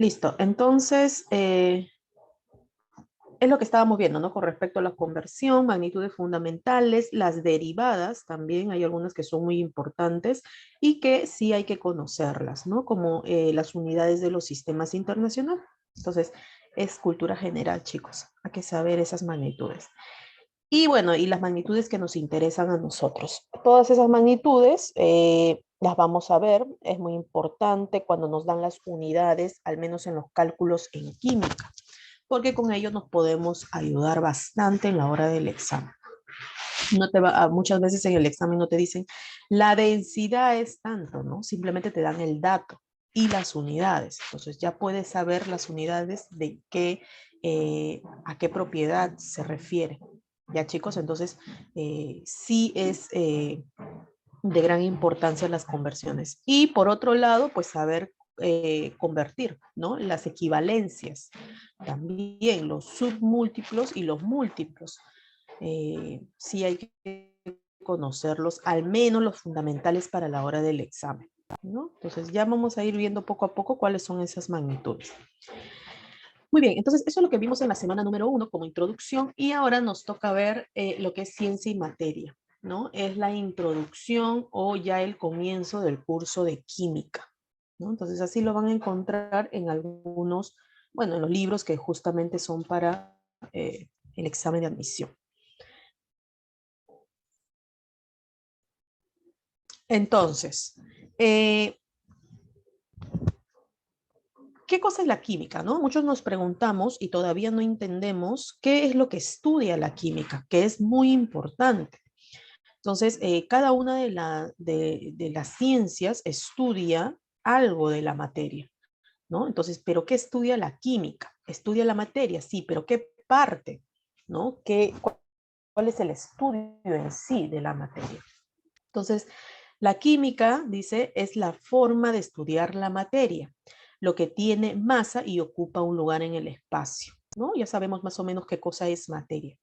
Listo. Entonces, es lo que estábamos viendo, ¿no? Con respecto a la conversión, magnitudes fundamentales, las derivadas también, hay algunas que son muy importantes y que sí hay que conocerlas, ¿no? Como las unidades de los sistemas internacionales. Entonces, es cultura general, chicos. Hay que saber esas magnitudes. Y bueno, y las magnitudes que nos interesan a nosotros. Todas esas magnitudes las vamos a ver. Es muy importante cuando nos dan las unidades, al menos en los cálculos en química, porque con ello nos podemos ayudar bastante en la hora del examen. No te va, muchas veces en el examen no te dicen la densidad es tanto, ¿no? Simplemente te dan el dato y las unidades. Entonces ya puedes saber las unidades de qué, a qué propiedad se refiere. Ya chicos, entonces sí es de gran importancia las conversiones. Y por otro lado, pues saber convertir, ¿no? Las equivalencias, también los submúltiplos y los múltiplos. Sí hay que conocerlos, al menos los fundamentales para la hora del examen, ¿no? Entonces ya vamos a ir viendo poco a poco cuáles son esas magnitudes. Muy bien, entonces eso es lo que vimos en la semana número 1 como introducción y ahora nos toca ver lo que es ciencia y materia, ¿no? Es la introducción o ya el comienzo del curso de química, ¿no? Entonces así lo van a encontrar en algunos, bueno, en los libros que justamente son para el examen de admisión. Entonces, ¿qué cosa es la química, no? Muchos nos preguntamos y todavía no entendemos qué es lo que estudia la química, que es muy importante. Entonces, cada una de las ciencias estudia algo de la materia, ¿no? Entonces, ¿pero qué estudia la química? Estudia la materia, sí, pero ¿qué parte, ¿no? ¿Cuál es el estudio en sí de la materia? Entonces, la química, dice, es la forma de estudiar la materia, lo que tiene masa y ocupa un lugar en el espacio, ¿no? Ya sabemos más o menos qué cosa es materia.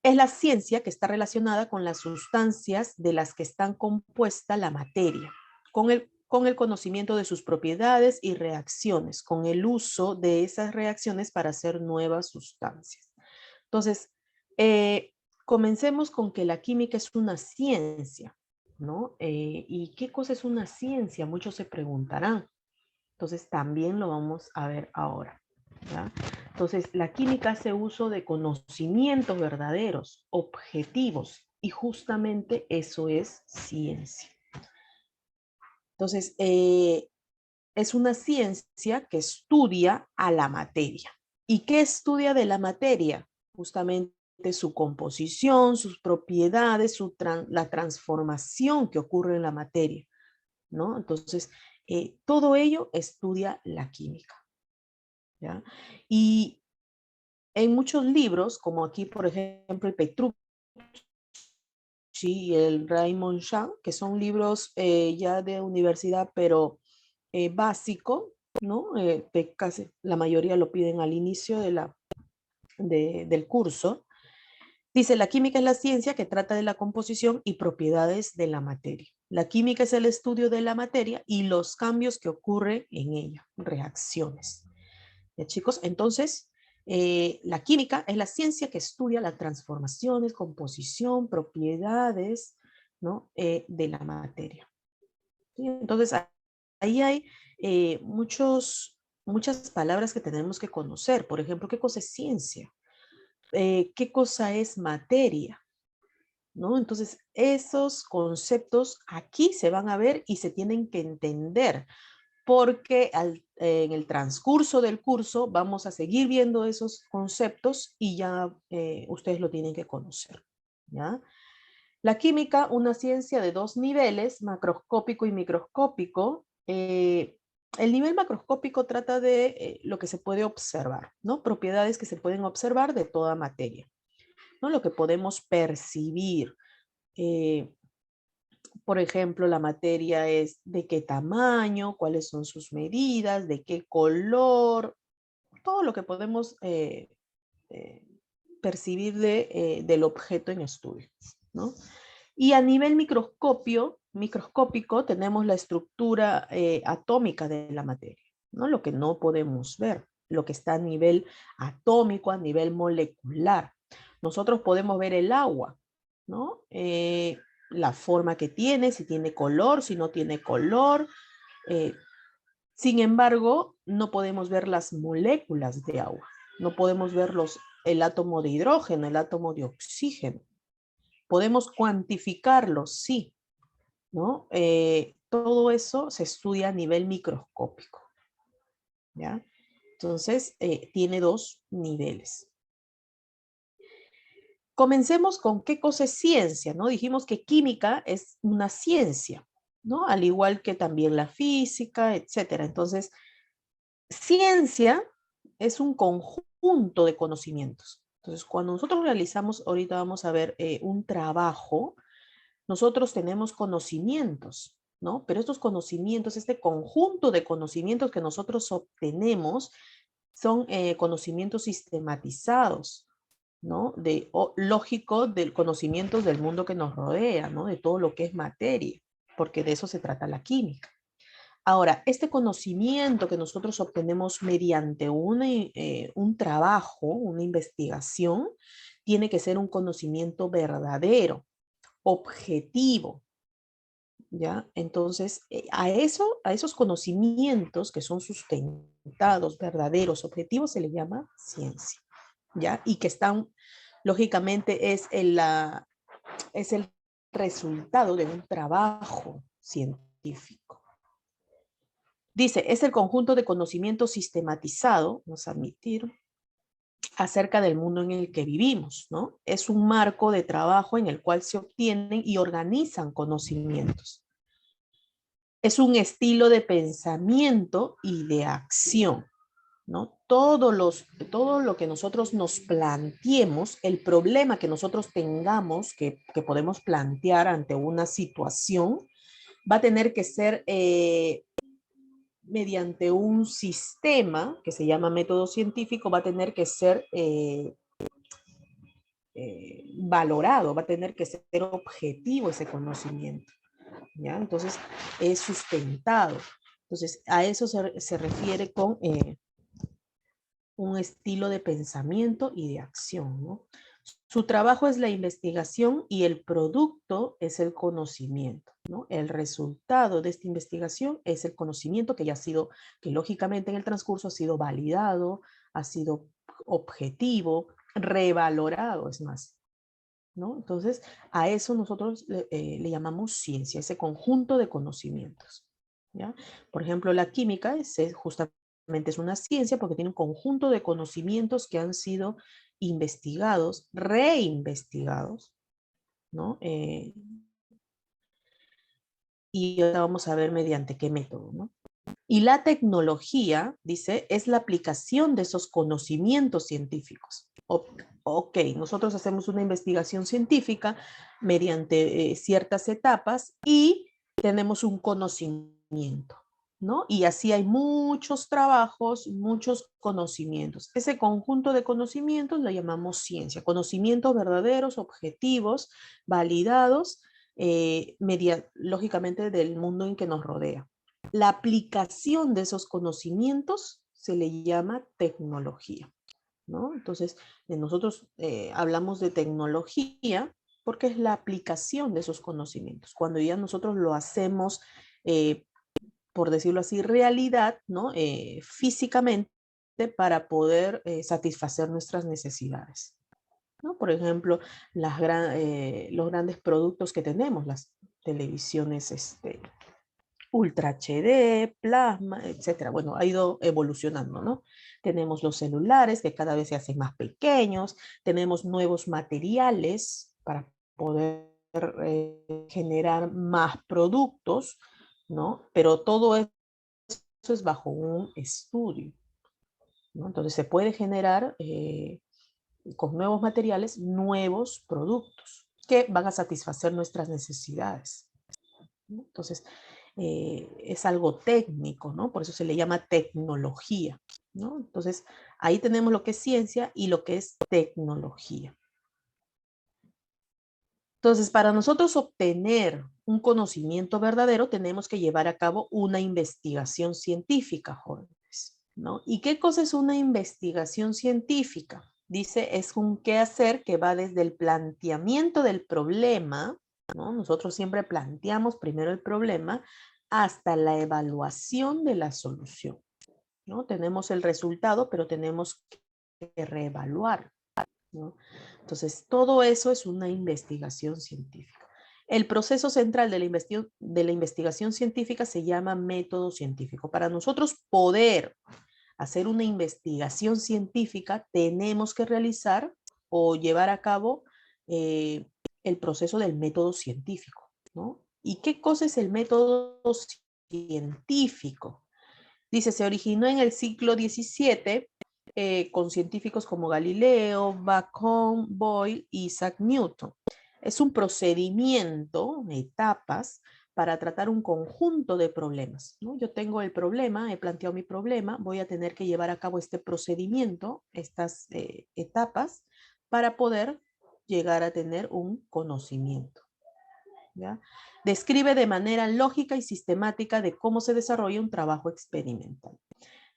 Es la ciencia que está relacionada con las sustancias de las que están compuesta la materia, con el conocimiento de sus propiedades y reacciones, con el uso de esas reacciones para hacer nuevas sustancias. Entonces, comencemos con que la química es una ciencia, ¿no? ¿Y qué cosa es una ciencia? Muchos se preguntarán. Entonces, también lo vamos a ver ahora, ¿ya? Entonces, la química hace uso de conocimientos verdaderos, objetivos, y justamente eso es ciencia. Entonces, es una ciencia que estudia a la materia. ¿Y qué estudia de la materia? Justamente su composición, sus propiedades, la transformación que ocurre en la materia, ¿no? Entonces, todo ello estudia la química, ¿ya? Y en muchos libros, como aquí, por ejemplo, el Petrucci y el Raymond Chan, que son libros ya de universidad, pero básico, ¿no? Casi la mayoría lo piden al inicio del curso. Dice, la química es la ciencia que trata de la composición y propiedades de la materia. La química es el estudio de la materia y los cambios que ocurren en ella, reacciones. ¿Ya, chicos? Entonces, la química es la ciencia que estudia las transformaciones, composición, propiedades, ¿no? De la materia. ¿Sí? Entonces, ahí hay muchas palabras que tenemos que conocer. Por ejemplo, ¿qué cosa es ciencia? ¿Qué cosa es materia? ¿No? Entonces, esos conceptos aquí se van a ver y se tienen que entender, porque en el transcurso del curso vamos a seguir viendo esos conceptos y ya ustedes lo tienen que conocer, ¿ya? La química, una ciencia de dos niveles, macroscópico y microscópico. El nivel macroscópico trata de lo que se puede observar, ¿no? Propiedades que se pueden observar de toda materia, ¿no? Lo que podemos percibir. Eh, por ejemplo, la materia es de qué tamaño, cuáles son sus medidas, de qué color, todo lo que podemos eh, percibir del objeto en estudio, ¿no? Y a nivel microscópico tenemos la estructura atómica de la materia. ¿no? Lo que no podemos ver, lo que está a nivel atómico, a nivel molecular. Nosotros podemos ver el agua, ¿no? La forma que tiene, si tiene color, si no tiene color. Sin embargo, no podemos ver las moléculas de agua. No podemos ver el átomo de hidrógeno, el átomo de oxígeno. Podemos cuantificarlo, sí, ¿no? Todo eso se estudia a nivel microscópico, ¿ya? Entonces, tiene dos niveles. Comencemos con qué cosa es ciencia, ¿no? Dijimos que química es una ciencia, ¿no? Al igual que también la física, etcétera. Entonces, ciencia es un conjunto de conocimientos. Entonces, cuando nosotros realizamos, ahorita vamos a ver un trabajo, nosotros tenemos conocimientos, ¿no? Pero estos conocimientos, este conjunto de conocimientos que nosotros obtenemos, son conocimientos sistematizados, ¿no? Lógico, del conocimientos del mundo que nos rodea, ¿no? De todo lo que es materia, porque de eso se trata la química. Ahora, este conocimiento que nosotros obtenemos mediante un trabajo, una investigación, tiene que ser un conocimiento verdadero, objetivo, ¿ya? Entonces, a esos conocimientos que son sustentados, verdaderos, objetivos, se le llama ciencia, ¿ya? Y que están, lógicamente, es el resultado de un trabajo científico. Dice, es el conjunto de conocimiento sistematizado, vamos a admitir, acerca del mundo en el que vivimos, ¿no? Es un marco de trabajo en el cual se obtienen y organizan conocimientos. Es un estilo de pensamiento y de acción, ¿no? Todo lo que nosotros nos planteemos, el problema que nosotros tengamos, que podemos plantear ante una situación, va a tener que ser mediante un sistema que se llama método científico, va a tener que ser valorado, va a tener que ser objetivo ese conocimiento, ¿ya? Entonces, es sustentado. Entonces, a eso se refiere con un estilo de pensamiento y de acción, ¿no? Su trabajo es la investigación y el producto es el conocimiento, ¿no? El resultado de esta investigación es el conocimiento que ya ha sido, que lógicamente en el transcurso ha sido validado, ha sido objetivo, revalorado, es más, ¿no? Entonces, a eso nosotros le llamamos ciencia, ese conjunto de conocimientos, ¿ya? Por ejemplo, la química justamente es una ciencia porque tiene un conjunto de conocimientos que han sido investigados, reinvestigados, ¿no? Y ahora vamos a ver mediante qué método, ¿no? Y la tecnología, dice, es la aplicación de esos conocimientos científicos. Ok, nosotros hacemos una investigación científica mediante ciertas etapas y tenemos un conocimiento, ¿no? Y así hay muchos trabajos, muchos conocimientos. Ese conjunto de conocimientos lo llamamos ciencia, conocimientos verdaderos, objetivos, validados, lógicamente del mundo en que nos rodea. La aplicación de esos conocimientos se le llama tecnología, ¿no? Entonces, nosotros hablamos de tecnología porque es la aplicación de esos conocimientos. Cuando ya nosotros lo hacemos, por decirlo así, realidad, ¿no? Físicamente para poder satisfacer nuestras necesidades, ¿no? Por ejemplo, los grandes productos que tenemos, las televisiones, Ultra HD, plasma, etcétera. Bueno, ha ido evolucionando, ¿no? Tenemos los celulares que cada vez se hacen más pequeños, tenemos nuevos materiales para poder generar más productos, ¿no? Pero todo eso es bajo un estudio, ¿no? Entonces se puede generar con nuevos materiales nuevos productos que van a satisfacer nuestras necesidades, ¿no? Entonces, es algo técnico, ¿no? Por eso se le llama tecnología, ¿no? Entonces, ahí tenemos lo que es ciencia y lo que es tecnología. Entonces, para nosotros obtener un conocimiento verdadero, tenemos que llevar a cabo una investigación científica, joven. ¿no? ¿Y qué cosa es una investigación científica? Dice, es un quehacer que va desde el planteamiento del problema, ¿no? Nosotros siempre planteamos primero el problema hasta la evaluación de la solución, ¿no? Tenemos el resultado, pero tenemos que reevaluar, ¿no? Entonces, todo eso es una investigación científica. El proceso central de la investigación científica se llama método científico. Para nosotros poder hacer una investigación científica, tenemos que realizar o llevar a cabo el proceso del método científico, ¿no? ¿Y qué cosa es el método científico? Dice, se originó en el siglo XVII con científicos como Galileo, Bacon, Boyle y Isaac Newton. Es un procedimiento, etapas, para tratar un conjunto de problemas, ¿no? Yo tengo el problema, he planteado mi problema, voy a tener que llevar a cabo este procedimiento, estas etapas, para poder llegar a tener un conocimiento, ¿ya? Describe de manera lógica y sistemática de cómo se desarrolla un trabajo experimental.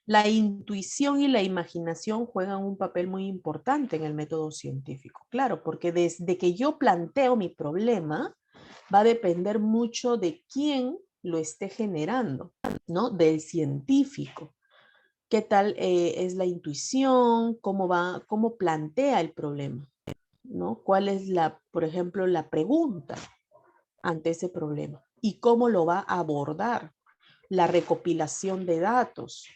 La intuición y la imaginación juegan un papel muy importante en el método científico. Claro, porque desde que yo planteo mi problema, va a depender mucho de quién lo esté generando, ¿no? Del científico. ¿Qué tal es la intuición? ¿Cómo plantea el problema? ¿No? ¿Cuál es por ejemplo, la pregunta ante ese problema? ¿Y cómo lo va a abordar? La recopilación de datos.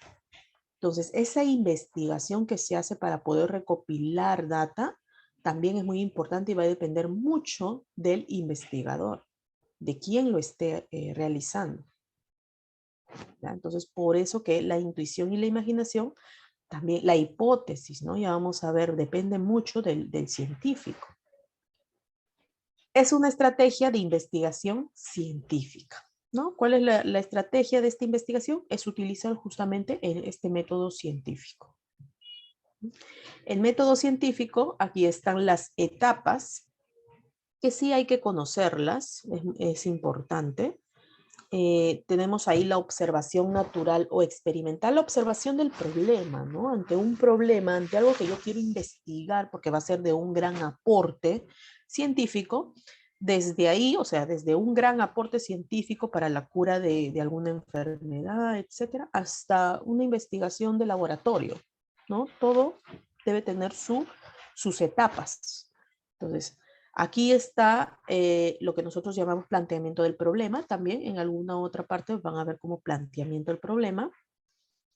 Entonces, esa investigación que se hace para poder recopilar data también es muy importante y va a depender mucho del investigador, de quién lo esté realizando, ¿ya? Entonces, por eso que la intuición y la imaginación, también la hipótesis, ¿no? Ya vamos a ver, depende mucho del científico. Es una estrategia de investigación científica, ¿no? ¿Cuál es la estrategia de esta investigación? Es utilizar justamente este método científico. El método científico, aquí están las etapas, que sí hay que conocerlas, es importante. Tenemos ahí la observación natural o experimental, la observación del problema, ¿no? Ante un problema, ante algo que yo quiero investigar, porque va a ser de un gran aporte científico, desde ahí, o sea, desde un gran aporte científico para la cura de alguna enfermedad, etcétera, hasta una investigación de laboratorio, ¿no? Todo debe tener sus etapas. Entonces, aquí está lo que nosotros llamamos planteamiento del problema. También en alguna otra parte van a ver como planteamiento del problema.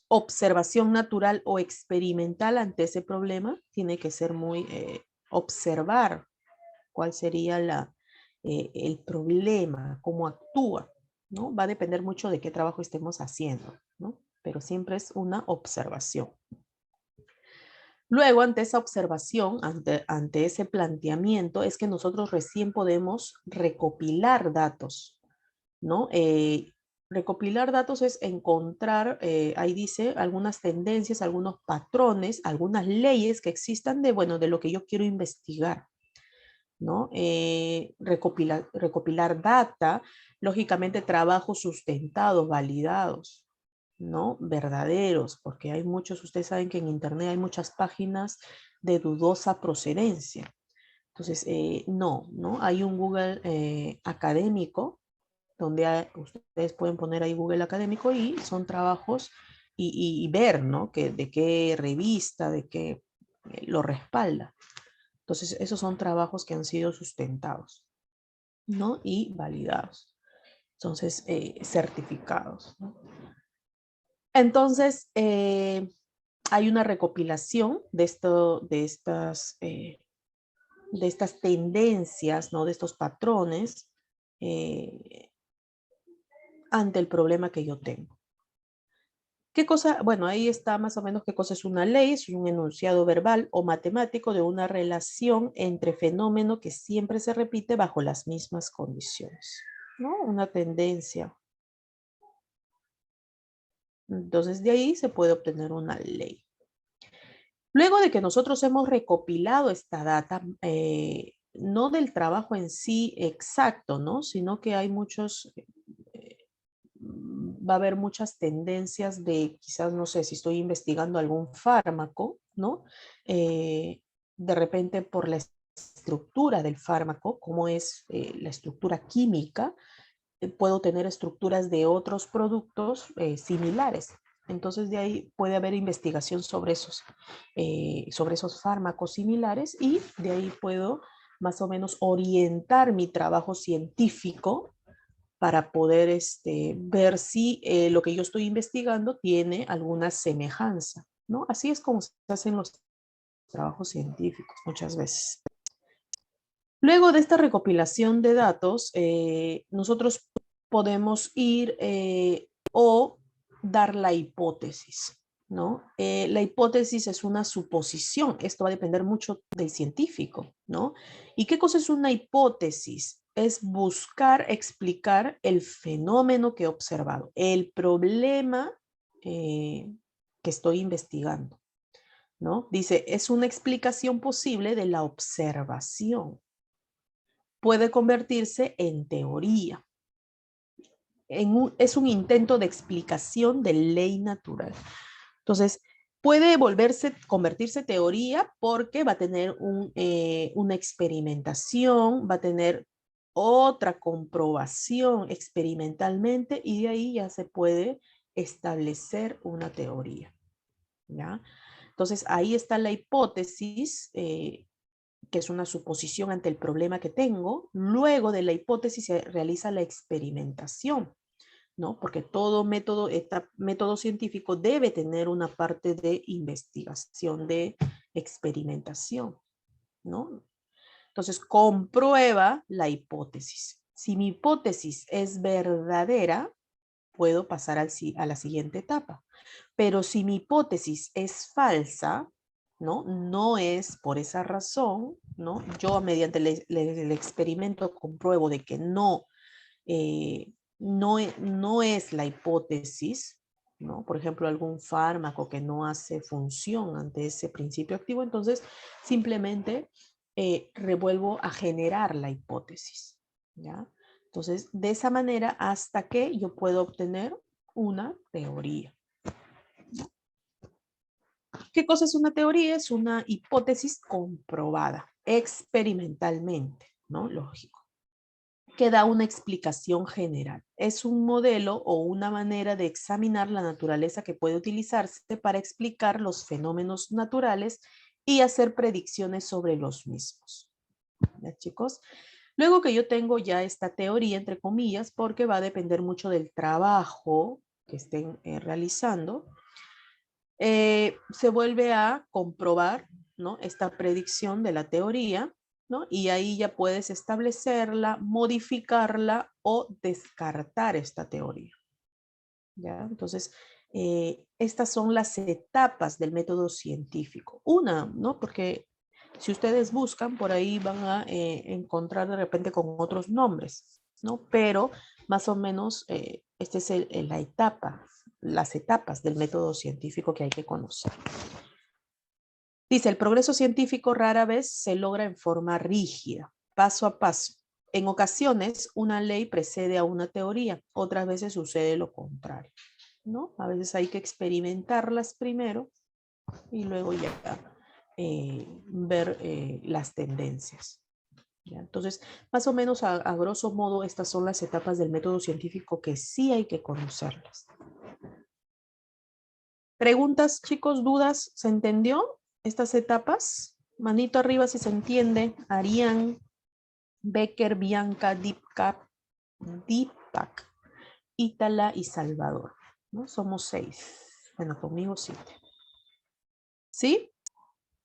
Observación natural o experimental ante ese problema. Tiene que ser muy observar cuál sería el problema, cómo actúa, ¿no? Va a depender mucho de qué trabajo estemos haciendo, ¿no? Pero siempre es una observación. Luego, ante esa observación, ante ese planteamiento, es que nosotros recién podemos recopilar datos, ¿no? Recopilar datos es encontrar, ahí dice, algunas tendencias, algunos patrones, algunas leyes que existan de lo que yo quiero investigar, ¿no? Recopilar data, lógicamente trabajos sustentados, validados, ¿no? Verdaderos, porque hay muchos, ustedes saben que en Internet hay muchas páginas de dudosa procedencia. Entonces, no, hay un Google académico, donde ustedes pueden poner ahí Google académico y son trabajos y ver, ¿no? De qué revista, de qué lo respalda. Entonces, esos son trabajos que han sido sustentados, ¿no? Y validados. Entonces, certificados, ¿no? Entonces, hay una recopilación de estas tendencias, ¿no? De estos patrones ante el problema que yo tengo. ¿Qué cosa? Bueno, ahí está más o menos qué cosa es una ley, es un enunciado verbal o matemático de una relación entre fenómeno que siempre se repite bajo las mismas condiciones, ¿no? Una tendencia. Entonces, de ahí se puede obtener una ley. Luego de que nosotros hemos recopilado esta data, no del trabajo en sí exacto, ¿no? Sino que hay muchos va a haber muchas tendencias de quizás, no sé, si estoy investigando algún fármaco, ¿no? De repente por la estructura del fármaco, cómo es la estructura química, puedo tener estructuras de otros productos similares. Entonces de ahí puede haber investigación sobre esos fármacos similares y de ahí puedo más o menos orientar mi trabajo científico para poder ver si lo que yo estoy investigando tiene alguna semejanza, ¿no? Así es como se hacen los trabajos científicos muchas veces. Luego de esta recopilación de datos, nosotros podemos ir o dar la hipótesis, ¿no? La hipótesis es una suposición, esto va a depender mucho del científico, ¿no? ¿Y qué cosa es una hipótesis? Es buscar explicar el fenómeno que he observado, el problema que estoy investigando, ¿no? Dice, es una explicación posible de la observación. Puede convertirse en teoría. Es un intento de explicación de ley natural. Entonces, puede convertirse teoría porque va a tener una experimentación, va a tener otra comprobación experimentalmente y de ahí ya se puede establecer una teoría, ¿ya? Entonces, ahí está la hipótesis, que es una suposición ante el problema que tengo. Luego de la hipótesis se realiza la experimentación, ¿no? Porque todo método científico debe tener una parte de investigación, de experimentación, ¿no? Entonces, comprueba la hipótesis. Si mi hipótesis es verdadera, puedo pasar a la siguiente etapa. Pero si mi hipótesis es falsa, ¿no? No es por esa razón, ¿no? Yo mediante el experimento compruebo de que no es la hipótesis, ¿no? Por ejemplo, algún fármaco que no hace función ante ese principio activo, entonces simplemente revuelvo a generar la hipótesis, ¿ya? Entonces, de esa manera hasta que yo puedo obtener una teoría. ¿Qué cosa es una teoría? Es una hipótesis comprobada experimentalmente, ¿no? Lógico. Que da una explicación general. Es un modelo o una manera de examinar la naturaleza que puede utilizarse para explicar los fenómenos naturales y hacer predicciones sobre los mismos. ¿Ya, chicos? Luego que yo tengo ya esta teoría, entre comillas, porque va a depender mucho del trabajo que estén realizando, se vuelve a comprobar, ¿no? Esta predicción de la teoría, ¿no? Y ahí ya puedes establecerla, modificarla o descartar esta teoría, ¿ya? Entonces, estas son las etapas del método científico. Una, ¿no? Porque si ustedes buscan, por ahí van a encontrar de repente con otros nombres, ¿no? Pero más o menos esta es las etapas del método científico que hay que conocer. Dice, el progreso científico rara vez se logra en forma rígida, paso a paso. En ocasiones, una ley precede a una teoría, otras veces sucede lo contrario, ¿no? A veces hay que experimentarlas primero y luego ya ver las tendencias. ¿Ya? Entonces, más o menos a grosso modo, estas son las etapas del método científico que sí hay que conocerlas. ¿Preguntas, chicos? ¿Dudas? ¿Se entendió estas etapas? Manito arriba si se entiende. Arián, Becker, Bianca, Deepak, Ítala y Salvador, ¿no? Somos 6. Bueno, conmigo 7. ¿Sí?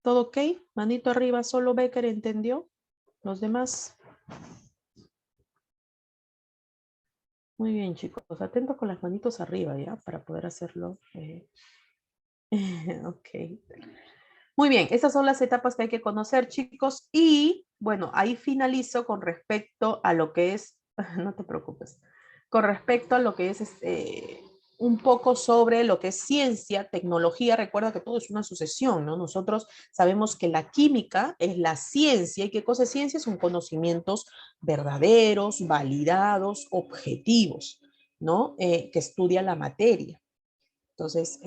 ¿Todo ok? Manito arriba, solo Becker entendió. ¿Los demás? Muy bien, chicos. Atentos con las manitos arriba, ¿ya? Para poder hacerlo. Ok. Muy bien, estas son las etapas que hay que conocer, chicos. Y bueno, ahí finalizo con respecto a lo que es, no te preocupes, con respecto a lo que es un poco sobre lo que es ciencia, tecnología. Recuerda que todo es una sucesión, ¿no? Nosotros sabemos que la química es la ciencia. ¿Y qué cosa es ciencia? Son conocimientos verdaderos, validados, objetivos. ¿no? Que estudia la materia. Entonces,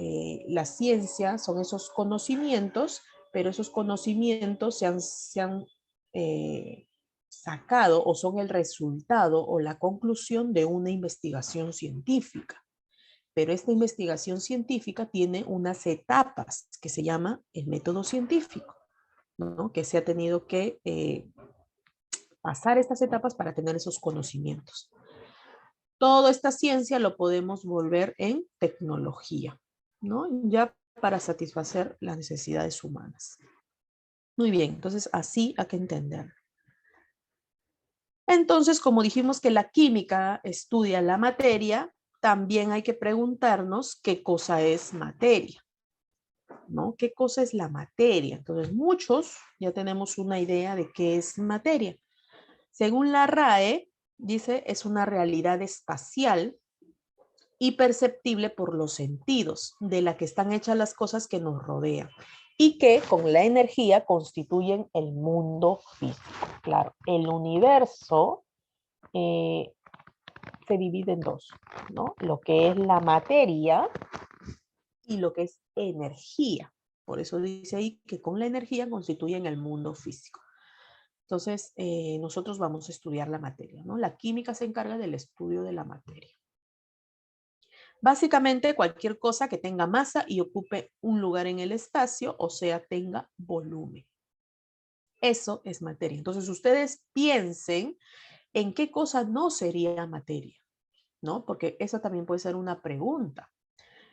la ciencia son esos conocimientos, pero esos conocimientos se han sacado o son el resultado o la conclusión de una investigación científica. Pero esta investigación científica tiene unas etapas que se llama el método científico, ¿no? Que se ha tenido que pasar estas etapas para tener esos conocimientos. Toda esta ciencia lo podemos volver en tecnología, ¿no? Ya para satisfacer las necesidades humanas. Muy bien, entonces así hay que entender. Entonces, como dijimos que la química estudia la materia, también hay que preguntarnos qué cosa es materia, ¿no? ¿Qué cosa es la materia? Entonces, muchos ya tenemos una idea de qué es materia. Según la RAE, dice, es una realidad espacial y perceptible por los sentidos, de la que están hechas las cosas que nos rodean y que con la energía constituyen el mundo físico. Claro, el universo se divide en dos, ¿no? Lo que es la materia y lo que es energía. Por eso dice ahí que con la energía constituyen el mundo físico. Entonces, nosotros vamos a estudiar la materia, ¿no? La química se encarga del estudio de la materia. Básicamente cualquier cosa que tenga masa y ocupe un lugar en el espacio, o sea, tenga volumen. Eso es materia. Entonces ustedes piensen en qué cosa no sería materia, ¿no? Porque esa también puede ser una pregunta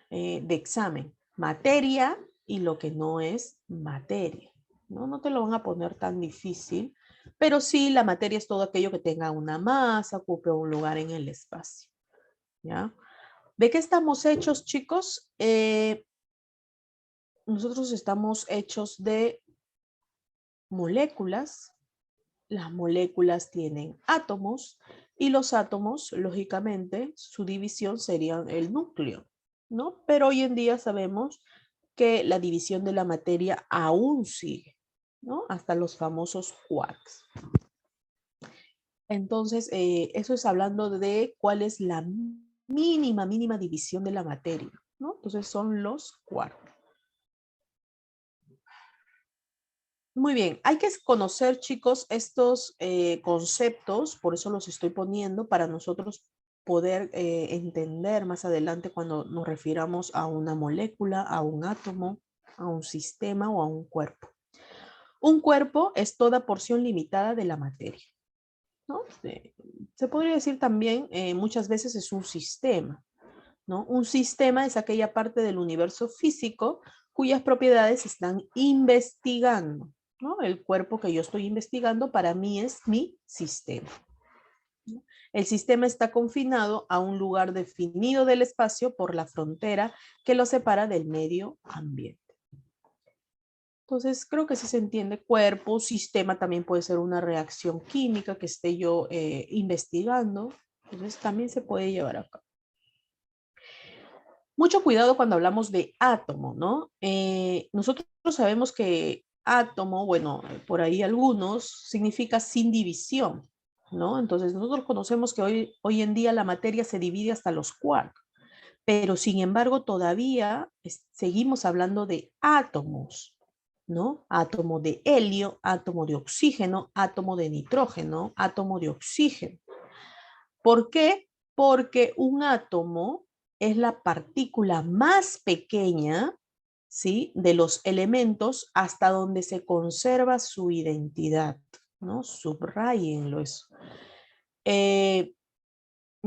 de examen. Materia y lo que no es materia, ¿no? No te lo van a poner tan difícil, pero sí la materia es todo aquello que tenga una masa, ocupe un lugar en el espacio, ¿ya? ¿De qué estamos hechos, chicos? Nosotros estamos hechos de moléculas. Las moléculas tienen átomos y los átomos, lógicamente, su división sería el núcleo, ¿no? Pero hoy en día sabemos que la división de la materia aún sigue, ¿no? Hasta los famosos quarks. Entonces, eso es hablando de cuál es la mínima división de la materia, ¿no? Entonces son los quarks. Muy bien, hay que conocer, chicos, estos conceptos, por eso los estoy poniendo, para nosotros poder entender más adelante cuando nos refiramos a una molécula, a un átomo, a un sistema o a un cuerpo. Un cuerpo es toda porción limitada de la materia, ¿no? Se podría decir también, muchas veces es un sistema, ¿no? Un sistema es aquella parte del universo físico cuyas propiedades se están investigando, ¿no? El cuerpo que yo estoy investigando para mí es mi sistema, ¿no? El sistema está confinado a un lugar definido del espacio por la frontera que lo separa del medio ambiente. Entonces, creo que sí se entiende. Cuerpo, sistema también puede ser una reacción química que esté yo investigando. Entonces, también se puede llevar a cabo. Mucho cuidado cuando hablamos de átomo, ¿no? Nosotros sabemos que átomo, bueno, por ahí algunos, significa sin división, ¿no? Entonces nosotros conocemos que hoy en día la materia se divide hasta los quarks, pero sin embargo todavía seguimos hablando de átomos, ¿no? Átomo de helio, átomo de oxígeno, átomo de nitrógeno, átomo de oxígeno. ¿Por qué? Porque un átomo es la partícula más pequeña, ¿sí? De los elementos hasta donde se conserva su identidad, ¿no? Subrayenlo eso. Eh,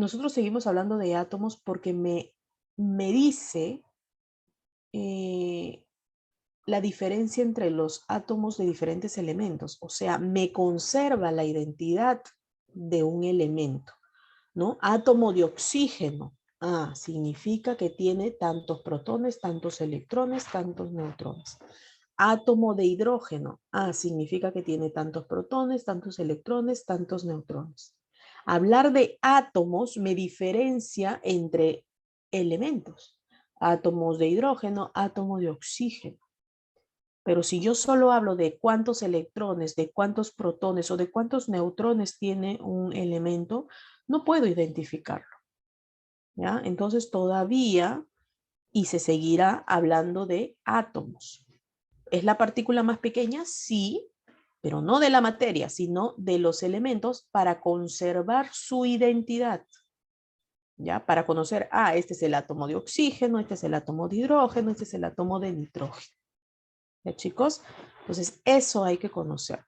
Nosotros seguimos hablando de átomos porque me dice eh, la diferencia entre los átomos de diferentes elementos, o sea, me conserva la identidad de un elemento, ¿no? Átomo de oxígeno. Ah, significa que tiene tantos protones, tantos electrones, tantos neutrones. Átomo de hidrógeno. Ah, significa que tiene tantos protones, tantos electrones, tantos neutrones. Hablar de átomos me diferencia entre elementos. Átomos de hidrógeno, átomo de oxígeno. Pero si yo solo hablo de cuántos electrones, de cuántos protones o de cuántos neutrones tiene un elemento, no puedo identificarlo. ¿ya? Entonces todavía, y se seguirá hablando de átomos. ¿Es la partícula más pequeña? Sí, pero no de la materia, sino de los elementos para conservar su identidad. ¿Ya? Para conocer, este es el átomo de oxígeno, este es el átomo de hidrógeno, este es el átomo de nitrógeno. ¿Ya, chicos? Entonces, eso hay que conocer.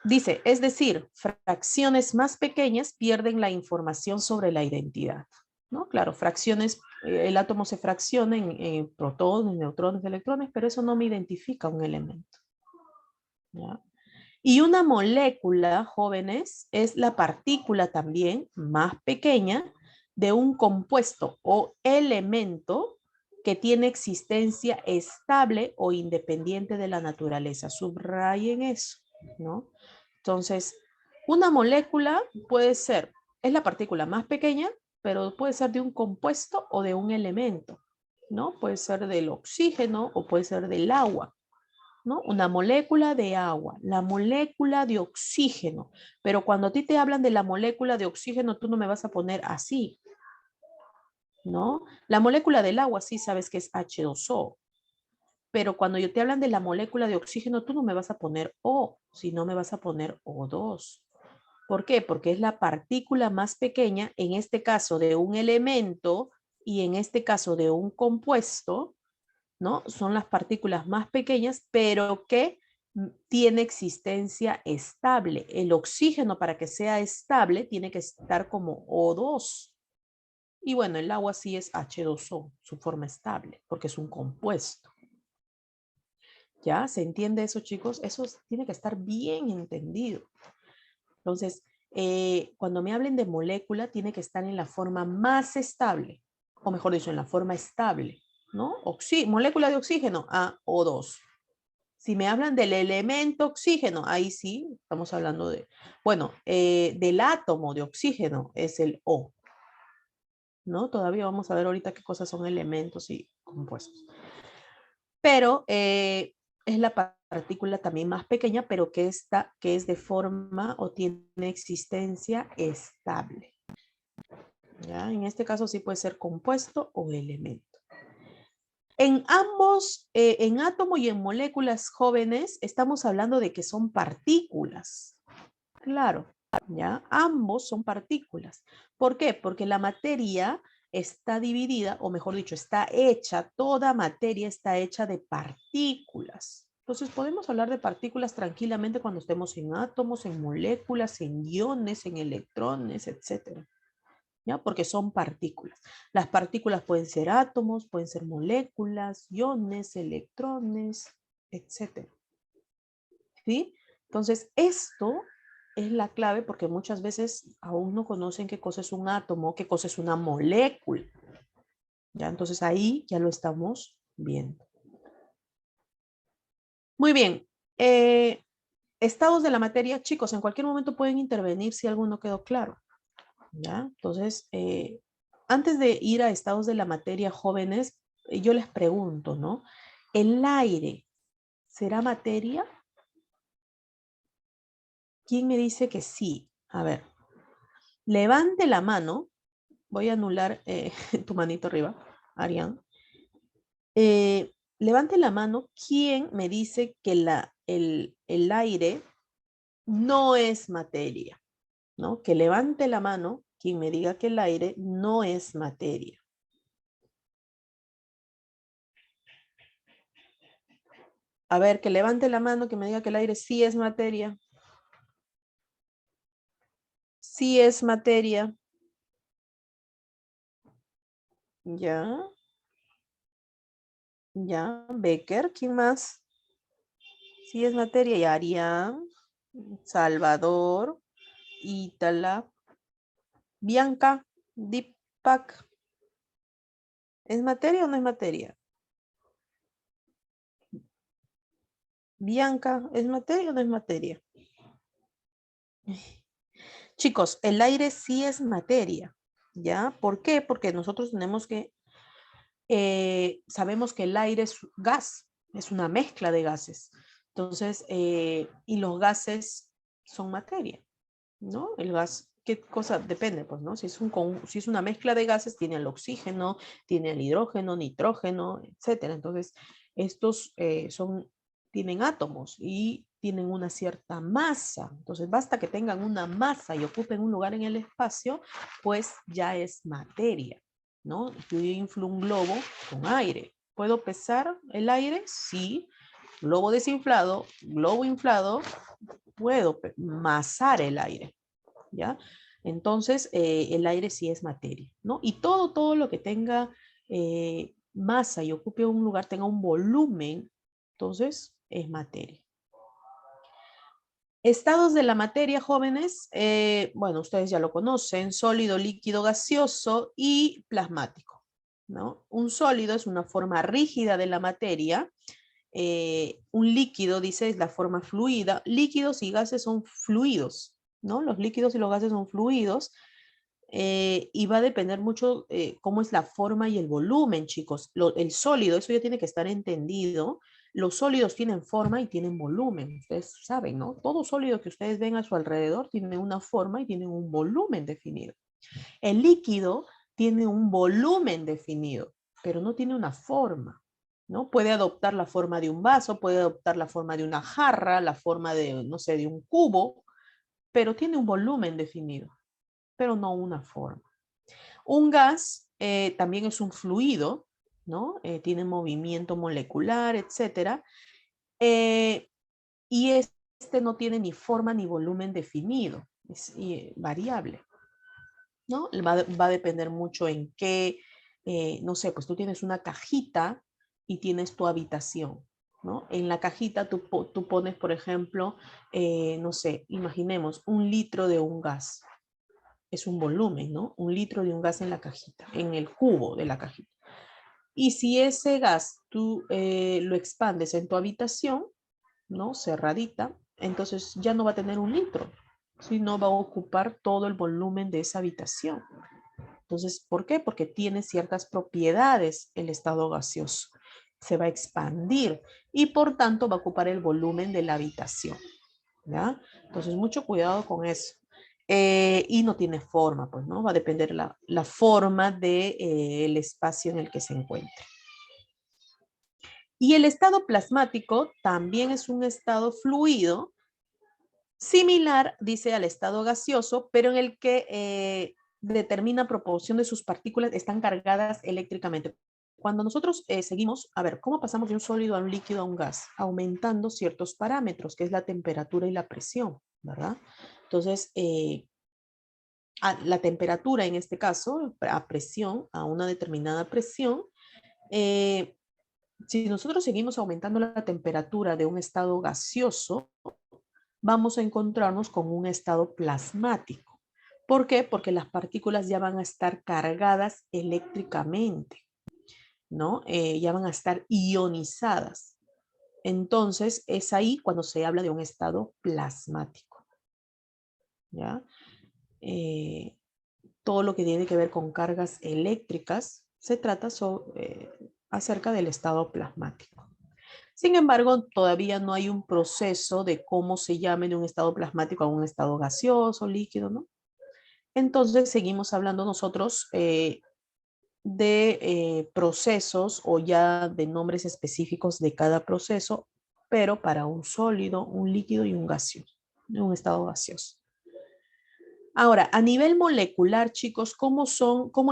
Dice, es decir, fracciones más pequeñas pierden la información sobre la identidad, ¿no? Claro, fracciones, el átomo se fracciona en protones, neutrones, electrones, pero eso no me identifica un elemento, ¿ya? Y una molécula, jóvenes, es la partícula también más pequeña de un compuesto o elemento que tiene existencia estable o independiente de la naturaleza. Subrayen eso, ¿no? Entonces, una molécula puede ser, es la partícula más pequeña, pero puede ser de un compuesto o de un elemento, ¿no? Puede ser del oxígeno o puede ser del agua, ¿no? Una molécula de agua, la molécula de oxígeno. Pero cuando a ti te hablan de la molécula de oxígeno, tú no me vas a poner así, ¿no? La molécula del agua sí sabes que es H2O. Pero cuando yo te hablan de la molécula de oxígeno, tú no me vas a poner O, sino me vas a poner O2. ¿Por qué? Porque es la partícula más pequeña, en este caso de un elemento y en este caso de un compuesto, ¿no? Son las partículas más pequeñas, pero que tiene existencia estable. El oxígeno, para que sea estable, tiene que estar como O2. Y bueno, el agua sí es H2O, su forma estable, porque es un compuesto. ¿Ya? ¿Se entiende eso, chicos? Eso tiene que estar bien entendido. Entonces, cuando me hablen de molécula, tiene que estar en la forma más estable, o mejor dicho, en la forma estable, ¿no? Molécula de oxígeno, O2. Si me hablan del elemento oxígeno, ahí sí, estamos hablando de, bueno, del átomo de oxígeno es el O, ¿no? Todavía vamos a ver ahorita qué cosas son elementos y compuestos. Pero es la partícula también más pequeña, pero que es de forma o tiene existencia estable. ¿Ya? En este caso sí puede ser compuesto o elemento. En ambos, en átomo y en moléculas jóvenes, estamos hablando de que son partículas. Claro, ¿ya? Ambos son partículas. ¿Por qué? Porque la materia está dividida, o mejor dicho, está hecha, toda materia está hecha de partículas. Entonces podemos hablar de partículas tranquilamente cuando estemos en átomos, en moléculas, en iones, en electrones, etcétera. ¿Ya? Porque son partículas. Las partículas pueden ser átomos, pueden ser moléculas, iones, electrones, etcétera. ¿Sí? Entonces, esto es la clave porque muchas veces aún no conocen qué cosa es un átomo, qué cosa es una molécula. ¿Ya? Entonces ahí ya lo estamos viendo. Muy bien. Estados de la materia, chicos, en cualquier momento pueden intervenir si algo no quedó claro. ¿Ya? Entonces, antes de ir a estados de la materia, jóvenes, yo les pregunto, ¿no? ¿El aire será materia? ¿Quién me dice que sí? A ver, levante la mano. Voy a anular tu manito arriba, Arián. Levante la mano. ¿Quién me dice que el aire no es materia? ¿No? Que levante la mano quien me diga que el aire no es materia. A ver, que levante la mano, que me diga que el aire sí es materia. Sí es materia. Ya. Ya. Becker, ¿quién más? Sí es materia. Y Arián, Salvador, Ítala, Bianca, Deepak. ¿Es materia o no es materia? Bianca, ¿es materia o no es materia? Chicos, el aire sí es materia, ¿ya? ¿Por qué? Porque nosotros tenemos que, sabemos que el aire es gas, es una mezcla de gases. Entonces, y los gases son materia, ¿no? El gas ¿qué cosa? Depende, pues, ¿no? Si es una mezcla de gases, tiene el oxígeno, tiene el hidrógeno, nitrógeno, etcétera. Entonces, estos tienen átomos y tienen una cierta masa. Entonces, basta que tengan una masa y ocupen un lugar en el espacio, pues ya es materia, ¿no? Yo inflo un globo con aire. ¿Puedo pesar el aire? Sí. Globo desinflado, globo inflado, puedo masar el aire, ¿ya? Entonces, el aire sí es materia, ¿no? Y todo lo que tenga masa y ocupe un lugar, tenga un volumen, entonces es materia. Estados de la materia, jóvenes, bueno, ustedes ya lo conocen, sólido, líquido, gaseoso y plasmático, ¿no? Un sólido es una forma rígida de la materia. Un líquido, dice, es la forma fluida. Líquidos y gases son fluidos, ¿no? Los líquidos y los gases son fluidos. Y va a depender mucho cómo es la forma y el volumen, chicos. El sólido, eso ya tiene que estar entendido. Los sólidos tienen forma y tienen volumen. Ustedes saben, ¿no? Todo sólido que ustedes ven a su alrededor tiene una forma y tiene un volumen definido. El líquido tiene un volumen definido, pero no tiene una forma, ¿no? Puede adoptar la forma de un vaso, puede adoptar la forma de una jarra, la forma de, no sé, de un cubo, pero tiene un volumen definido, pero no una forma. Un gas también es un fluido, ¿no? Tiene movimiento molecular, etcétera. Y este no tiene ni forma ni volumen definido, es variable, ¿no? Va a depender mucho en qué, no sé, pues tú tienes una cajita y tienes tu habitación, ¿no? En la cajita tú pones, por ejemplo, no sé, imaginemos 1 litro de un gas. Es un volumen, ¿no? 1 litro de un gas en la cajita, en el cubo de la cajita. Y si ese gas tú lo expandes en tu habitación, ¿no? Cerradita, entonces ya no va a tener 1 litro, sino va a ocupar todo el volumen de esa habitación. Entonces, ¿por qué? Porque tiene ciertas propiedades el estado gaseoso. Se va a expandir y por tanto va a ocupar el volumen de la habitación, ¿ya? Entonces, mucho cuidado con eso. Y no tiene forma, pues, ¿no? Va a depender la forma del espacio en el que se encuentre. Y el estado plasmático también es un estado fluido, similar, dice, al estado gaseoso, pero en el que determina proporción de sus partículas están cargadas eléctricamente. Cuando nosotros seguimos, a ver, ¿cómo pasamos de un sólido a un líquido a un gas? Aumentando ciertos parámetros, que es la temperatura y la presión, ¿verdad? Entonces, a la temperatura en este caso, a presión, a una determinada presión, si nosotros seguimos aumentando la temperatura de un estado gaseoso, vamos a encontrarnos con un estado plasmático. ¿Por qué? Porque las partículas ya van a estar cargadas eléctricamente, ¿no? Ya van a estar ionizadas. Entonces, es ahí cuando se habla de un estado plasmático, ¿ya? Todo lo que tiene que ver con cargas eléctricas se trata acerca del estado plasmático. Sin embargo, todavía no hay un proceso de cómo se llame de un estado plasmático a un estado gaseoso, líquido, ¿no? Entonces, seguimos hablando nosotros de procesos o ya de nombres específicos de cada proceso, pero para un sólido, un líquido y un gaseoso, un estado gaseoso. Ahora, a nivel molecular, chicos, cómo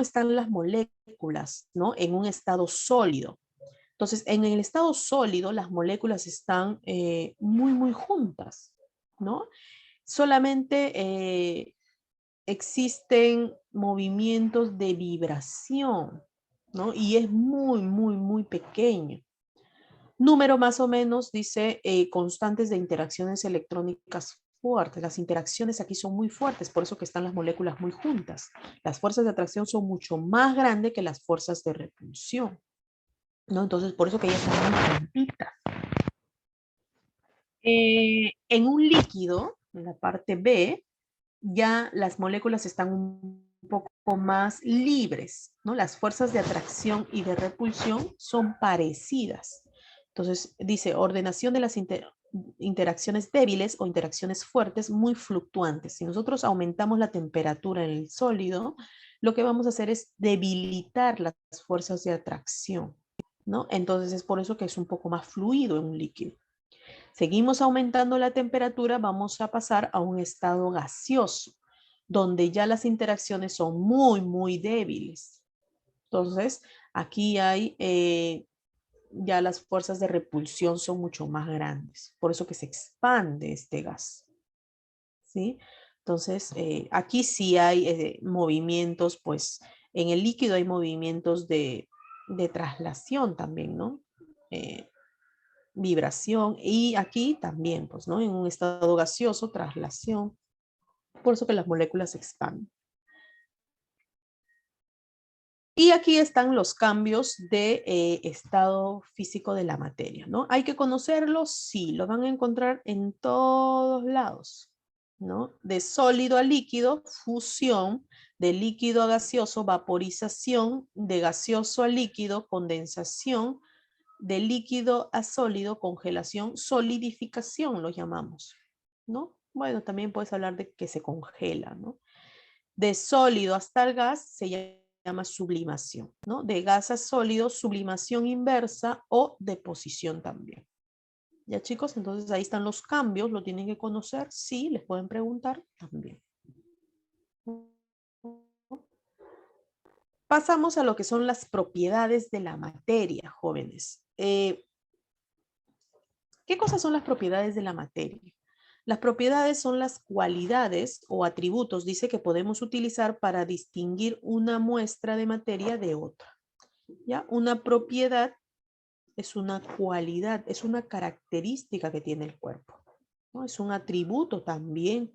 están las moléculas, ¿no? En un estado sólido. Entonces, en el estado sólido, las moléculas están muy juntas, ¿no? Solamente existen movimientos de vibración, ¿no? Y es muy pequeño. Número más o menos, dice, constantes de interacciones electrónicas fuertes. Las interacciones aquí son muy fuertes, por eso que están las moléculas muy juntas. Las fuerzas de atracción son mucho más grandes que las fuerzas de repulsión, ¿no? Entonces, por eso que ellas están muy juntitas. En un líquido, en la parte B, ya las moléculas están un poco más libres, ¿no? Las fuerzas de atracción y de repulsión son parecidas. Entonces, dice, ordenación de las interacciones débiles o interacciones fuertes muy fluctuantes. Si nosotros aumentamos la temperatura en el sólido, lo que vamos a hacer es debilitar las fuerzas de atracción, ¿no? Entonces es por eso que es un poco más fluido en un líquido. Seguimos aumentando la temperatura, vamos a pasar a un estado gaseoso, donde ya las interacciones son muy, muy débiles. Entonces, aquí hay ya las fuerzas de repulsión son mucho más grandes. Por eso que se expande este gas. ¿Sí? Entonces, aquí sí hay movimientos, pues en el líquido hay movimientos de traslación también, ¿no? Vibración y aquí también, pues, ¿no? En un estado gaseoso, traslación. Por eso que las moléculas se expanden. Y aquí están los cambios de estado físico de la materia, ¿no? ¿Hay que conocerlos? Sí, lo van a encontrar en todos lados, ¿no? De sólido a líquido, fusión, de líquido a gaseoso, vaporización, de gaseoso a líquido, condensación, de líquido a sólido, congelación, solidificación lo llamamos, ¿no? Bueno, también puedes hablar de que se congela, ¿no? De sólido hasta el gas se llama sublimación, ¿no? De gas a sólido, sublimación inversa o deposición también. ¿Ya, chicos? Entonces ahí están los cambios, lo tienen que conocer, sí, les pueden preguntar también. Pasamos a lo que son las propiedades de la materia, jóvenes. ¿Qué cosas son las propiedades de la materia? Las propiedades son las cualidades o atributos, dice, que podemos utilizar para distinguir una muestra de materia de otra. ¿Ya? Una propiedad es una cualidad, es una característica que tiene el cuerpo, ¿no? Es un atributo también,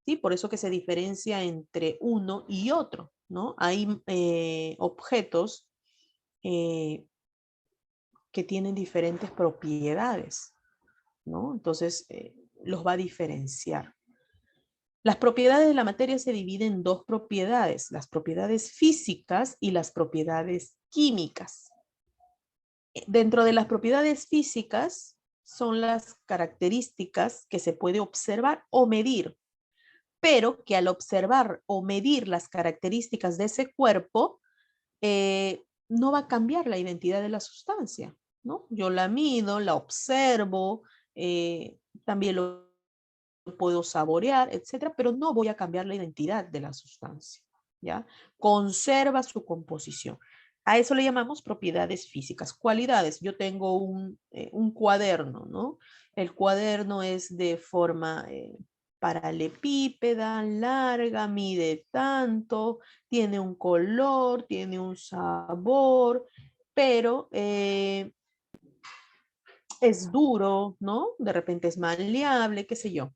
¿sí? Por eso que se diferencia entre uno y otro, ¿no? Hay objetos que tienen diferentes propiedades, ¿no? Entonces, los va a diferenciar. Las propiedades de la materia se dividen en dos propiedades, las propiedades físicas y las propiedades químicas. Dentro de las propiedades físicas son las características que se puede observar o medir, pero que al observar o medir las características de ese cuerpo, no va a cambiar la identidad de la sustancia, ¿no? Yo la mido, la observo, también lo puedo saborear, etcétera, pero no voy a cambiar la identidad de la sustancia, ¿ya? Conserva su composición. A eso le llamamos propiedades físicas. Cualidades, yo tengo un cuaderno, ¿no? El cuaderno es de forma paralepípeda, larga, mide tanto, tiene un color, tiene un sabor, pero es duro, ¿no? De repente es maleable, qué sé yo.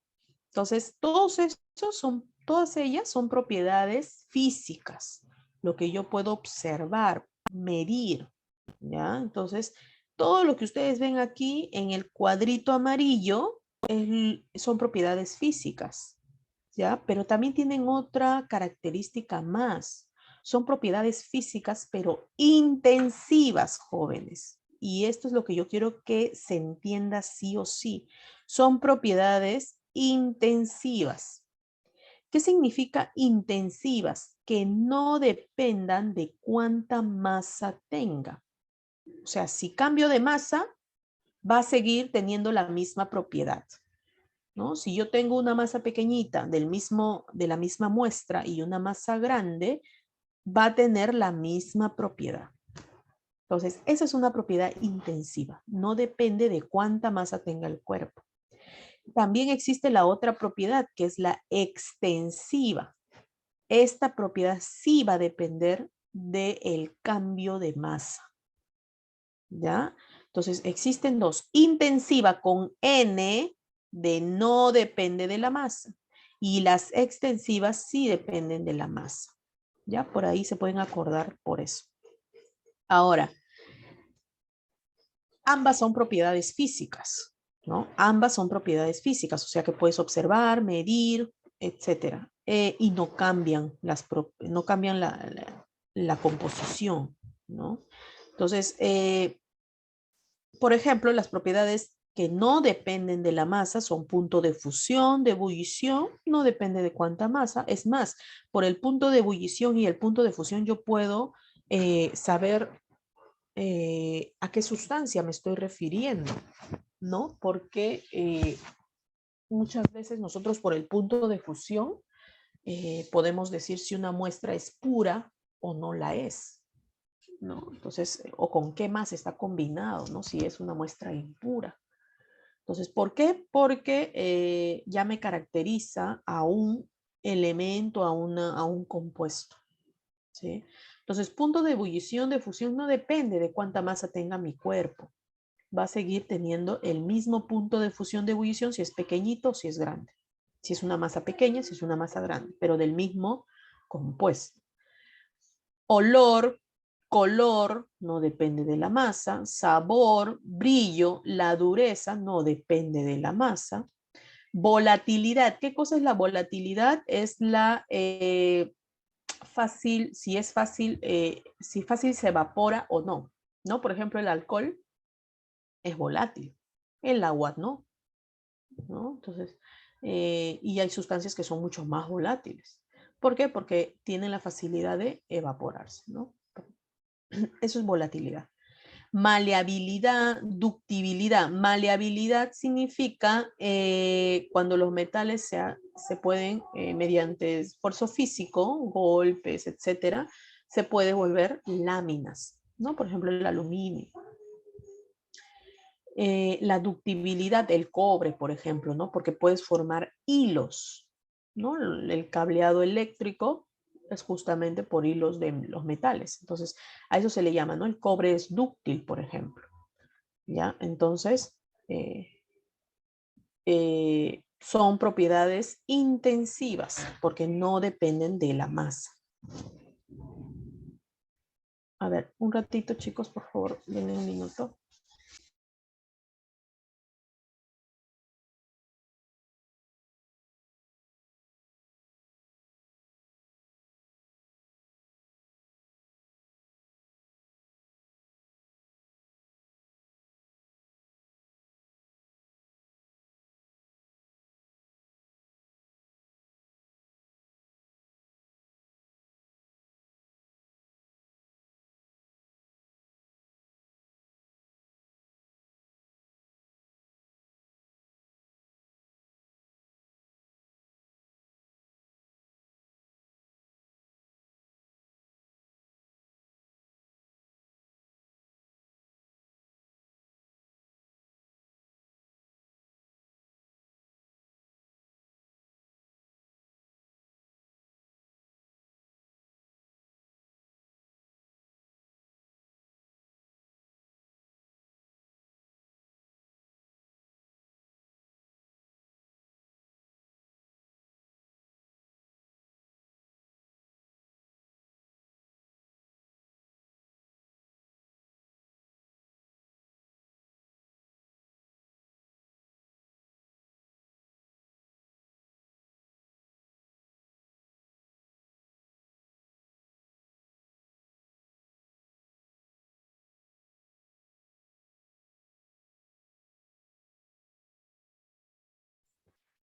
Entonces, todas ellas son propiedades físicas, lo que yo puedo observar, medir, ¿ya? Entonces, todo lo que ustedes ven aquí en el cuadrito amarillo son propiedades físicas, ¿ya? Pero también tienen otra característica más. Son propiedades físicas, pero intensivas, jóvenes. Y esto es lo que yo quiero que se entienda sí o sí. Son propiedades intensivas. ¿Qué significa intensivas? Que no dependan de cuánta masa tenga. O sea, si cambio de masa, va a seguir teniendo la misma propiedad, ¿no? Si yo tengo una masa pequeñita de la misma muestra y una masa grande, va a tener la misma propiedad. Entonces, esa es una propiedad intensiva. No depende de cuánta masa tenga el cuerpo. También existe la otra propiedad, que es la extensiva. Esta propiedad sí va a depender del cambio de masa, ¿ya? Entonces, existen dos. Intensiva con N, de no depende de la masa. Y las extensivas sí dependen de la masa, ¿ya? Por ahí se pueden acordar por eso. Ahora, ambas son propiedades físicas, ¿no? Ambas son propiedades físicas, o sea que puedes observar, medir, etcétera. Y no cambian, no cambian la composición, ¿no? Entonces, por ejemplo, las propiedades que no dependen de la masa, son punto de fusión, de ebullición, no depende de cuánta masa. Es más, por el punto de ebullición y el punto de fusión yo puedo saber a qué sustancia me estoy refiriendo, ¿no? Porque muchas veces nosotros por el punto de fusión podemos decir si una muestra es pura o no la es, ¿no? Entonces, o con qué más está combinado, ¿no? Si es una muestra impura. Entonces, ¿por qué? Porque ya me caracteriza a un elemento, a un compuesto, ¿sí? Entonces, punto de ebullición, de fusión no depende de cuánta masa tenga mi cuerpo. Va a seguir teniendo el mismo punto de fusión de ebullición si es pequeñito o si es grande. Si es una masa pequeña, si es una masa grande, pero del mismo compuesto. Olor, color, no depende de la masa. Sabor, brillo, la dureza, no depende de la masa. Volatilidad, ¿qué cosa es la volatilidad? Es la fácil, si fácil se evapora o no, ¿no? Por ejemplo, el alcohol es volátil, el agua no, ¿no? Entonces, y hay sustancias que son mucho más volátiles. ¿Por qué? Porque tienen la facilidad de evaporarse, ¿no? Eso es volatilidad. Maleabilidad, ductibilidad. Maleabilidad significa cuando los metales se pueden, mediante esfuerzo físico, golpes, etcétera, se puede volver láminas, ¿no? Por ejemplo, el aluminio. La ductibilidad del cobre, por ejemplo, ¿no? Porque puedes formar hilos, ¿no? El cableado eléctrico es justamente por hilos de los metales. Entonces, a eso se le llama, ¿no? El cobre es dúctil, por ejemplo. ¿Ya? Entonces, son propiedades intensivas porque no dependen de la masa. A ver, un ratito, chicos, por favor, denme un minuto.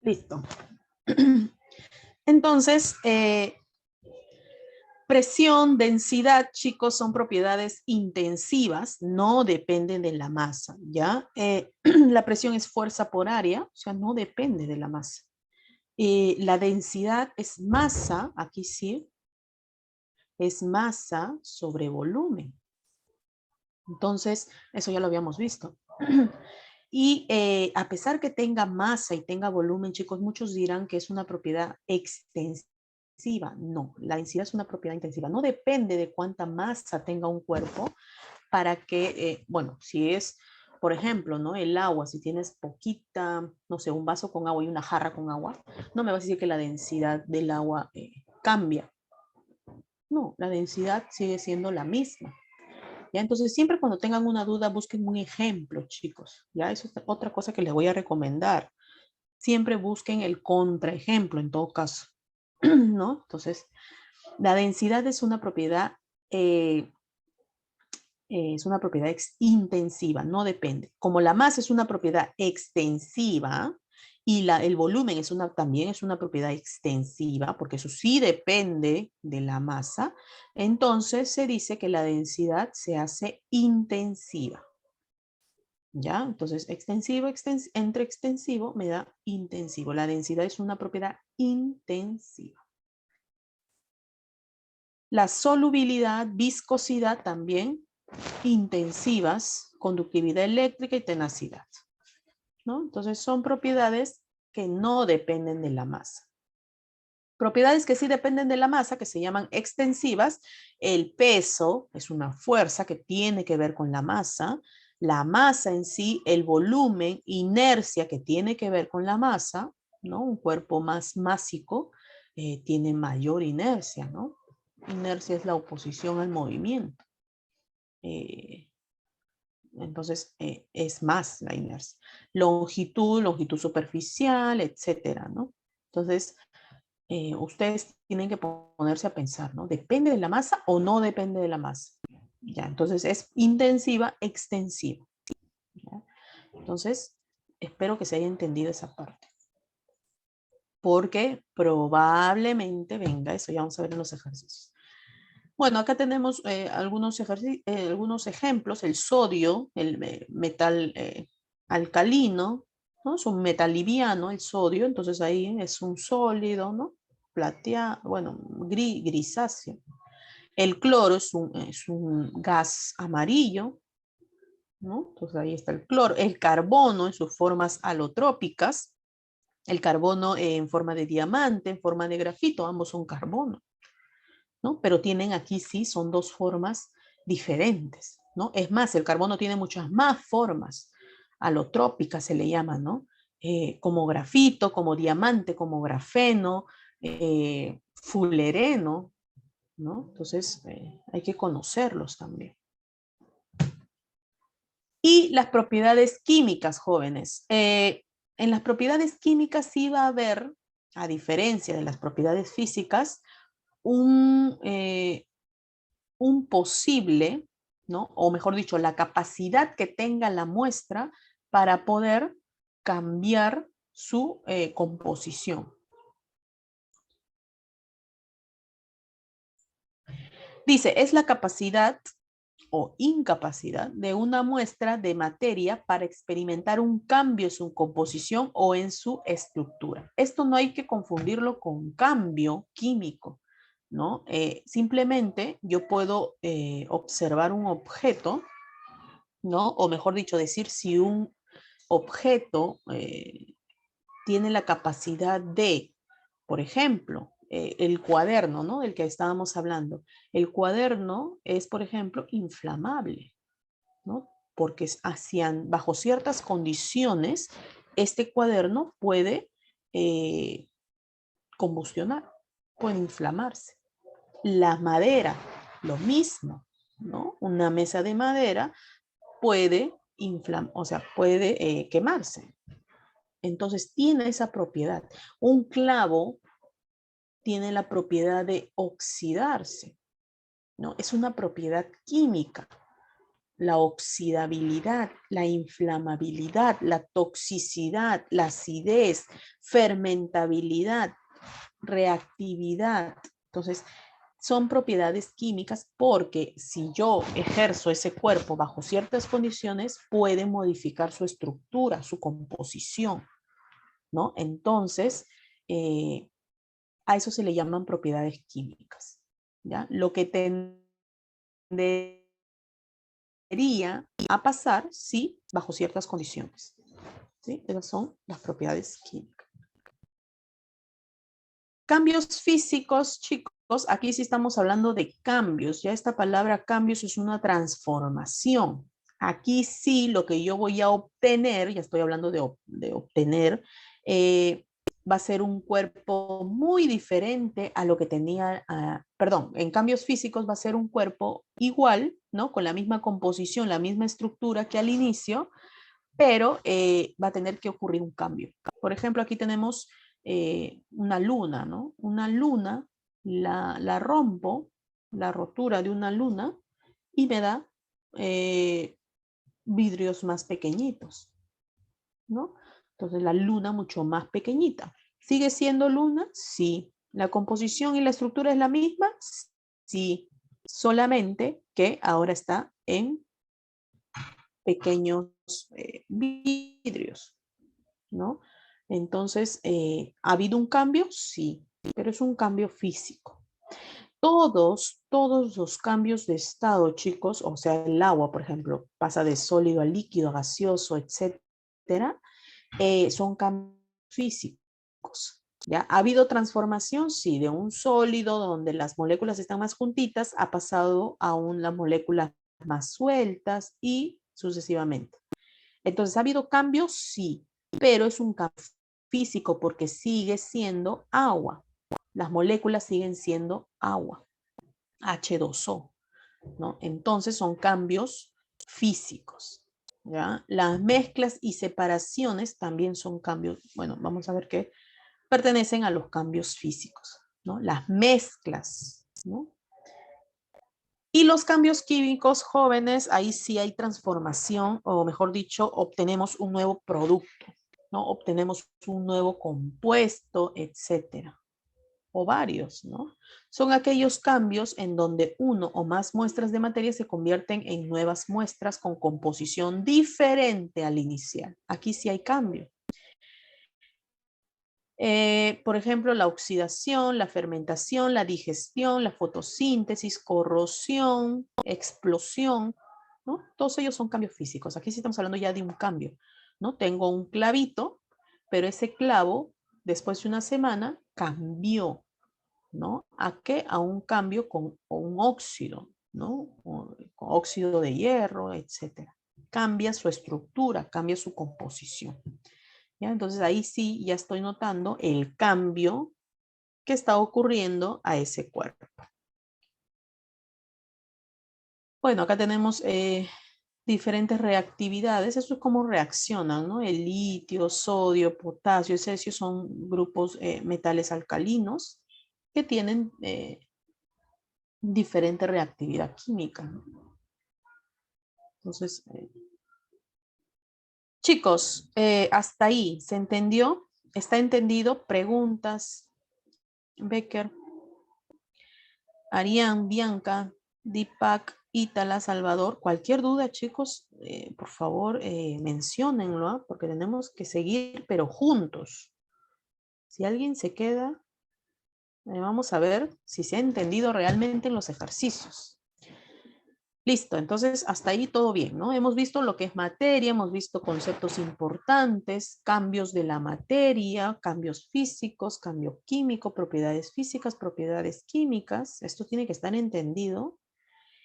Listo. Entonces, presión, densidad, chicos, son propiedades intensivas, no dependen de la masa, ¿ya? La presión es fuerza por área, o sea, no depende de la masa. La densidad es masa, aquí sí, es masa sobre volumen. Entonces, eso ya lo habíamos visto. Y a pesar que tenga masa y tenga volumen, chicos, muchos dirán que es una propiedad extensiva. No, la densidad es una propiedad intensiva. No depende de cuánta masa tenga un cuerpo para que, bueno, si es, por ejemplo, ¿no? El agua, si tienes poquita, no sé, un vaso con agua y una jarra con agua, no me vas a decir que la densidad del agua cambia. No, la densidad sigue siendo la misma. ¿Ya? Entonces, siempre cuando tengan una duda, busquen un ejemplo, chicos. ¿Ya? Eso es otra cosa que les voy a recomendar. Siempre busquen el contraejemplo en todo caso, ¿no? Entonces, la densidad es una propiedad es una propiedad intensiva, no depende. Como la masa es una propiedad extensiva y el volumen también es una propiedad extensiva, porque eso sí depende de la masa, entonces se dice que la densidad se hace intensiva. ¿Ya? Entonces, extensivo, entre extensivo me da intensivo. La densidad es una propiedad intensiva. La solubilidad, viscosidad también intensivas, conductividad eléctrica y tenacidad, ¿no? Entonces son propiedades que no dependen de la masa. Propiedades que sí dependen de la masa, que se llaman extensivas. El peso es una fuerza que tiene que ver con la masa. La masa en sí, el volumen, inercia que tiene que ver con la masa, ¿no? Un cuerpo más másico tiene mayor inercia, ¿no? Inercia es la oposición al movimiento. Entonces, es más la inercia. Longitud, longitud superficial, etcétera, ¿no? Entonces, ustedes tienen que ponerse a pensar, ¿no? ¿Depende de la masa o no depende de la masa? Ya, entonces es intensiva, extensiva. ¿Ya? Entonces, espero que se haya entendido esa parte. Porque probablemente venga, eso ya vamos a ver en los ejercicios. Bueno, acá tenemos algunos ejemplos. El sodio, el metal alcalino, ¿no? Es un metal liviano, el sodio, entonces ahí es un sólido, ¿no? Plateado, bueno, grisáceo. El cloro es un gas amarillo, ¿no? Entonces ahí está el cloro. El carbono en sus formas alotrópicas. El carbono en forma de diamante, en forma de grafito, ambos son carbono, ¿no? Pero tienen aquí sí, son dos formas diferentes, ¿no? Es más, el carbono tiene muchas más formas, alotrópicas se le llama, ¿no? Como grafito, como diamante, como grafeno, fulereno, ¿no? Entonces, hay que conocerlos también. Y las propiedades químicas, jóvenes. En las propiedades químicas sí va a haber, a diferencia de las propiedades físicas, un posible, ¿no? O mejor dicho, la capacidad que tenga la muestra para poder cambiar su composición. Dice, es la capacidad o incapacidad de una muestra de materia para experimentar un cambio en su composición o en su estructura. Esto no hay que confundirlo con cambio químico, ¿no? Simplemente yo puedo observar un objeto, ¿no? O mejor dicho, decir si un objeto tiene la capacidad de, por ejemplo, el cuaderno, ¿no? Del que estábamos hablando. El cuaderno es, por ejemplo, inflamable, ¿no? Porque bajo ciertas condiciones, este cuaderno puede combustionar, puede inflamarse. La madera, lo mismo, ¿no? Una mesa de madera puede puede quemarse. Entonces tiene esa propiedad. Un clavo tiene la propiedad de oxidarse, ¿no? Es una propiedad química. La oxidabilidad, la inflamabilidad, la toxicidad, la acidez, fermentabilidad, reactividad. Entonces, son propiedades químicas porque si yo ejerzo ese cuerpo bajo ciertas condiciones, puede modificar su estructura, su composición, ¿no? Entonces, a eso se le llaman propiedades químicas, ¿ya? Lo que tendería a pasar, sí, bajo ciertas condiciones, ¿sí? Esas son las propiedades químicas. Cambios físicos, chicos, aquí sí estamos hablando de cambios. Ya esta palabra cambios es una transformación. Aquí sí lo que yo voy a obtener, ya estoy hablando de obtener, va a ser un cuerpo muy diferente a lo que tenía, perdón, en cambios físicos va a ser un cuerpo igual, ¿no? Con la misma composición, la misma estructura que al inicio, pero va a tener que ocurrir un cambio. Por ejemplo, aquí tenemos una luna, ¿no? Una luna, la rompo, la rotura de una luna, y me da vidrios más pequeñitos, ¿no? Entonces la luna mucho más pequeñita. ¿Sigue siendo luna? Sí. ¿La composición y la estructura es la misma? Sí. Solamente que ahora está en pequeños vidrios, ¿no? Entonces, ¿ha habido un cambio? Sí, pero es un cambio físico. Todos los cambios de estado, chicos, o sea, el agua, por ejemplo, pasa de sólido a líquido, a gaseoso, etcétera, son cambios físicos. ¿Ya? ¿Ha habido transformación? Sí, de un sólido donde las moléculas están más juntitas ha pasado a las moléculas más sueltas y sucesivamente. Entonces, ¿ha habido cambios? Sí, pero es un cambio físico porque sigue siendo agua. Las moléculas siguen siendo agua, H2O, ¿no? Entonces son cambios físicos, ¿ya? Las mezclas y separaciones también son cambios, bueno, vamos a ver que pertenecen a los cambios físicos, ¿no? Las mezclas, ¿no? Y los cambios químicos jóvenes, ahí sí hay transformación, o mejor dicho, obtenemos un nuevo producto, ¿no? Obtenemos un nuevo compuesto, etcétera. O varios, ¿no? Son aquellos cambios en donde uno o más muestras de materia se convierten en nuevas muestras con composición diferente al inicial. Aquí sí hay cambio. Por ejemplo, la oxidación, la fermentación, la digestión, la fotosíntesis, corrosión, explosión, ¿no? Todos ellos son cambios físicos. Aquí sí estamos hablando ya de un cambio, ¿no? Tengo un clavito, pero ese clavo, después de una semana, cambió, ¿no? ¿A qué? A un cambio con un óxido, ¿no? Con óxido de hierro, etcétera. Cambia su estructura, cambia su composición. ¿Ya? Entonces ahí sí ya estoy notando el cambio que está ocurriendo a ese cuerpo. Bueno, acá tenemos diferentes reactividades. Eso es cómo reaccionan, ¿no? El litio, sodio, potasio, cesio son grupos metales alcalinos que tienen diferente reactividad química, ¿no? Entonces, chicos, hasta ahí, ¿se entendió? ¿Está entendido? Preguntas, Becker, Arián, Bianca, Deepak, Ítala, Salvador. Cualquier duda, chicos, por favor, menciónenlo, ¿ah? Porque tenemos que seguir, pero juntos. Si alguien se queda, vamos a ver si se ha entendido realmente en los ejercicios. Listo, entonces hasta ahí todo bien, ¿no? Hemos visto lo que es materia, hemos visto conceptos importantes, cambios de la materia, cambios físicos, cambio químico, propiedades físicas, propiedades químicas. Esto tiene que estar entendido.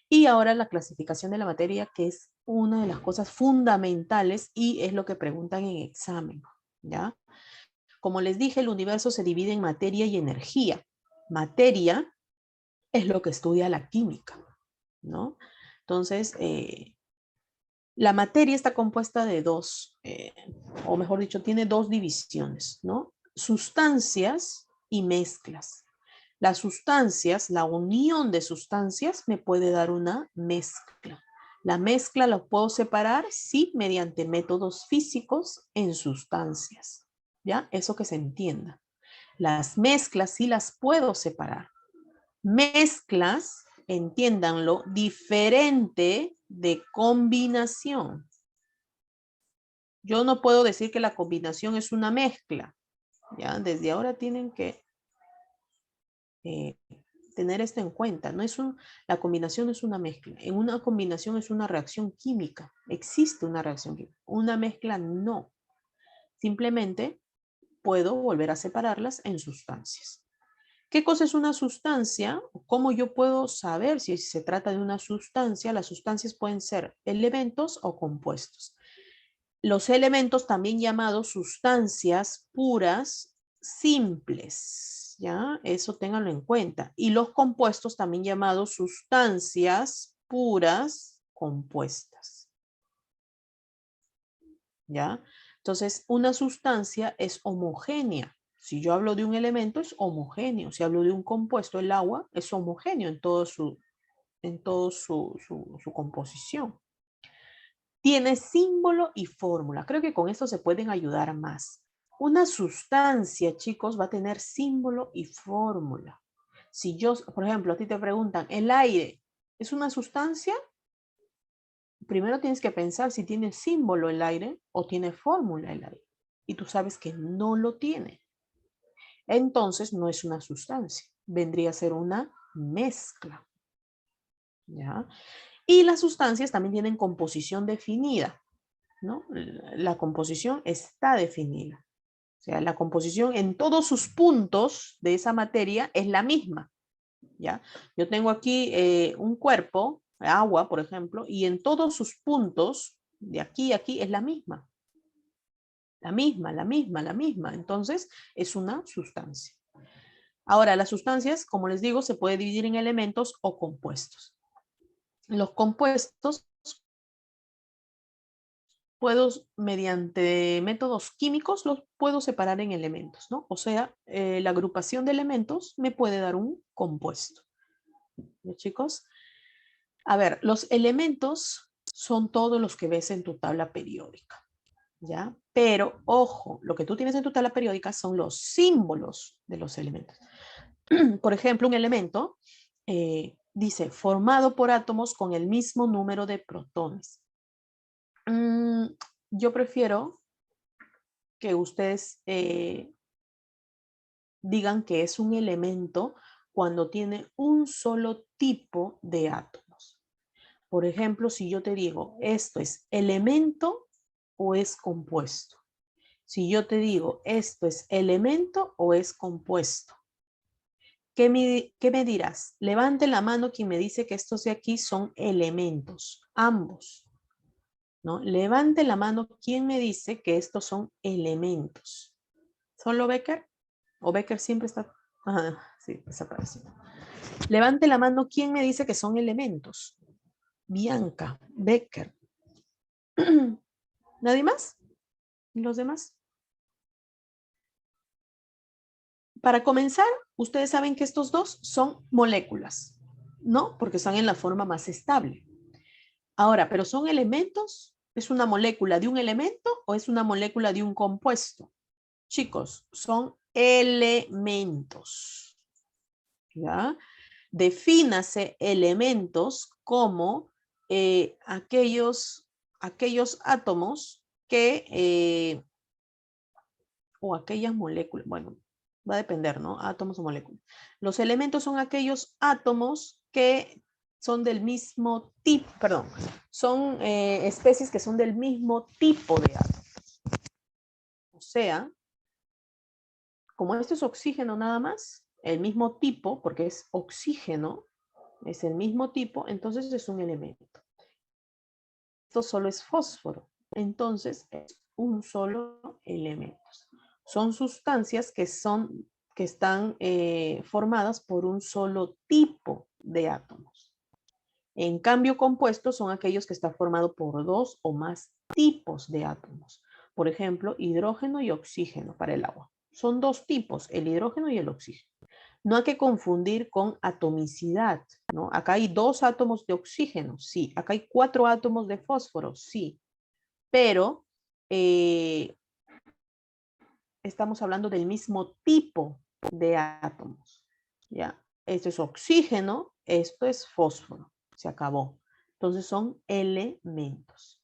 Y ahora la clasificación de la materia, que es una de las cosas fundamentales y es lo que preguntan en examen, ¿ya? Como les dije, el universo se divide en materia y energía. Materia es lo que estudia la química, ¿no? Entonces, la materia está compuesta de o mejor dicho, tiene dos divisiones, ¿no? Sustancias y mezclas. Las sustancias, la unión de sustancias me puede dar una mezcla. La mezcla la puedo separar, sí, mediante métodos físicos en sustancias, ¿ya? Eso que se entienda. Las mezclas sí las puedo separar. Mezclas, entiéndanlo, diferente de combinación. Yo no puedo decir que la combinación es una mezcla, ¿ya? Desde ahora tienen que tener esto en cuenta. La combinación no es una mezcla. En una combinación es una reacción química. Existe una reacción química. Una mezcla no. Simplemente puedo volver a separarlas en sustancias. ¿Qué cosa es una sustancia? ¿Cómo yo puedo saber si se trata de una sustancia? Las sustancias pueden ser elementos o compuestos. Los elementos, también llamados sustancias puras simples, ¿ya? Eso ténganlo en cuenta. Y los compuestos, también llamados sustancias puras compuestas, ¿ya? Entonces, una sustancia es homogénea. Si yo hablo de un elemento, es homogéneo. Si hablo de un compuesto, el agua, es homogéneo en todo su en todo su composición. Tiene símbolo y fórmula. Creo que con esto se pueden ayudar más. Una sustancia, chicos, va a tener símbolo y fórmula. Si yo, por ejemplo, a ti te preguntan, ¿el aire es una sustancia? Primero tienes que pensar si tiene símbolo el aire o tiene fórmula el aire. Y tú sabes que no lo tiene. Entonces no es una sustancia. Vendría a ser una mezcla. ¿Ya? Y las sustancias también tienen composición definida, ¿no? La composición está definida. O sea, la composición en todos sus puntos de esa materia es la misma. ¿Ya? Yo tengo aquí un cuerpo, agua, por ejemplo, y en todos sus puntos, de aquí a aquí, es la misma. La misma, la misma, la misma. Entonces, es una sustancia. Ahora, las sustancias, como les digo, se puede dividir en elementos o compuestos. Los compuestos puedo, mediante métodos químicos, los puedo separar en elementos, ¿no? O sea, la agrupación de elementos me puede dar un compuesto. ¿Ya, chicos? A ver, los elementos son todos los que ves en tu tabla periódica, ¿ya? Pero, ojo, lo que tú tienes en tu tabla periódica son los símbolos de los elementos. Por ejemplo, un elemento dice, formado por átomos con el mismo número de protones. Yo prefiero que ustedes digan que es un elemento cuando tiene un solo tipo de átomos. Por ejemplo, si yo te digo, ¿esto es elemento o es compuesto? Si yo te digo, ¿esto es elemento o es compuesto? ¿Qué me dirás? Levante la mano quien me dice que estos de aquí son elementos, ambos, ¿no? Levante la mano quien me dice que estos son elementos. ¿Solo Becker? ¿O Becker siempre está? Ah, sí, desapareció. Levante la mano quien me dice que son elementos. Bianca, Becker. ¿Nadie más? ¿Y los demás? Para comenzar, ustedes saben que estos dos son moléculas, ¿no? Porque están en la forma más estable. Ahora, ¿pero son elementos? ¿Es una molécula de un elemento o es una molécula de un compuesto? Chicos, son elementos. ¿Ya? Defínase elementos como aquellos átomos que, o aquellas moléculas, bueno, va a depender, ¿no? Átomos o moléculas. Los elementos son aquellos átomos que son del mismo tipo, perdón, son especies que son del mismo tipo de átomos. O sea, como esto es oxígeno nada más, el mismo tipo, porque es oxígeno, es el mismo tipo, entonces es un elemento. Esto solo es fósforo, entonces es un solo elemento. Son sustancias que están formadas por un solo tipo de átomos. En cambio, compuestos son aquellos que están formados por dos o más tipos de átomos. Por ejemplo, hidrógeno y oxígeno para el agua. Son dos tipos, el hidrógeno y el oxígeno. No hay que confundir con atomicidad, ¿no? Acá hay 2 átomos de oxígeno, sí. Acá hay 4 átomos de fósforo, sí. Pero estamos hablando del mismo tipo de átomos, ¿ya? Esto es oxígeno, esto es fósforo. Se acabó. Entonces son elementos.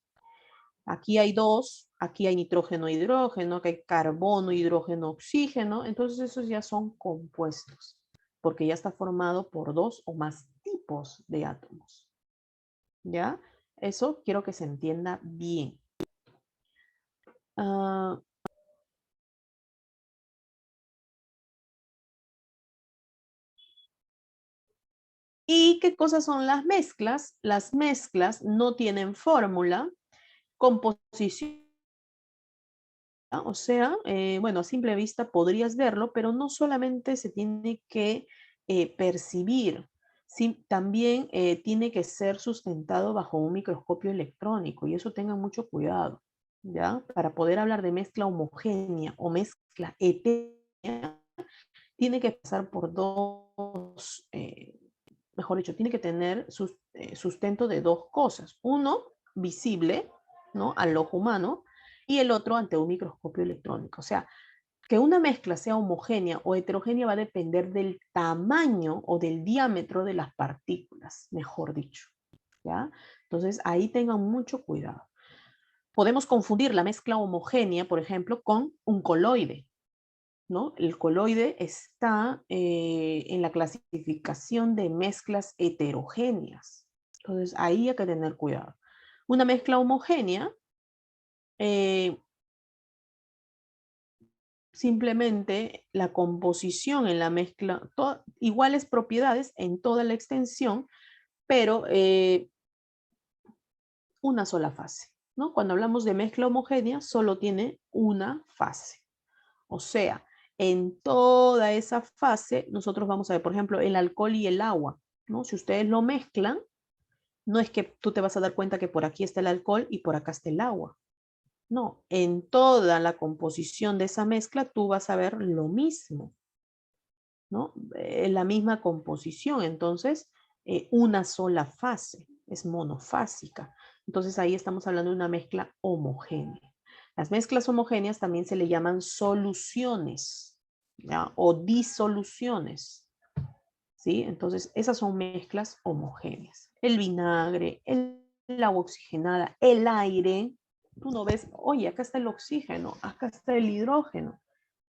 Aquí hay 2, aquí hay nitrógeno, hidrógeno, aquí hay carbono, hidrógeno, oxígeno. Entonces esos ya son compuestos, porque ya está formado por 2 o más tipos de átomos. ¿Ya? Eso quiero que se entienda bien. ¿Y qué cosas son las mezclas? Las mezclas no tienen fórmula, composición, o sea, bueno, a simple vista podrías verlo, pero no solamente se tiene que percibir, también tiene que ser sustentado bajo un microscopio electrónico y eso tengan mucho cuidado, ¿ya? Para poder hablar de mezcla homogénea o mezcla etérea, tiene que pasar por dos mejor dicho, tiene que tener sustento de dos cosas. Uno, visible, ¿no? Al ojo humano, y el otro ante un microscopio electrónico. O sea, que una mezcla sea homogénea o heterogénea va a depender del tamaño o del diámetro de las partículas, mejor dicho, ¿ya? Entonces, ahí tengan mucho cuidado. Podemos confundir la mezcla homogénea, por ejemplo, con un coloide, ¿no? El coloide está en la clasificación de mezclas heterogéneas. Entonces, ahí hay que tener cuidado. Una mezcla homogénea eh, simplemente la composición en la mezcla, iguales propiedades en toda la extensión, pero una sola fase, ¿no? Cuando hablamos de mezcla homogénea, solo tiene una fase. O sea, en toda esa fase, nosotros vamos a ver, por ejemplo, el alcohol y el agua, ¿no? Si ustedes lo mezclan, no es que tú te vas a dar cuenta que por aquí está el alcohol y por acá está el agua. No, en toda la composición de esa mezcla tú vas a ver lo mismo, ¿no? La misma composición, entonces, una sola fase, es monofásica. Entonces ahí estamos hablando de una mezcla homogénea. Las mezclas homogéneas también se le llaman soluciones, ¿ya? O disoluciones, ¿sí? Entonces esas son mezclas homogéneas. El vinagre, el agua oxigenada, el aire, tú no ves, oye, acá está el oxígeno, acá está el hidrógeno.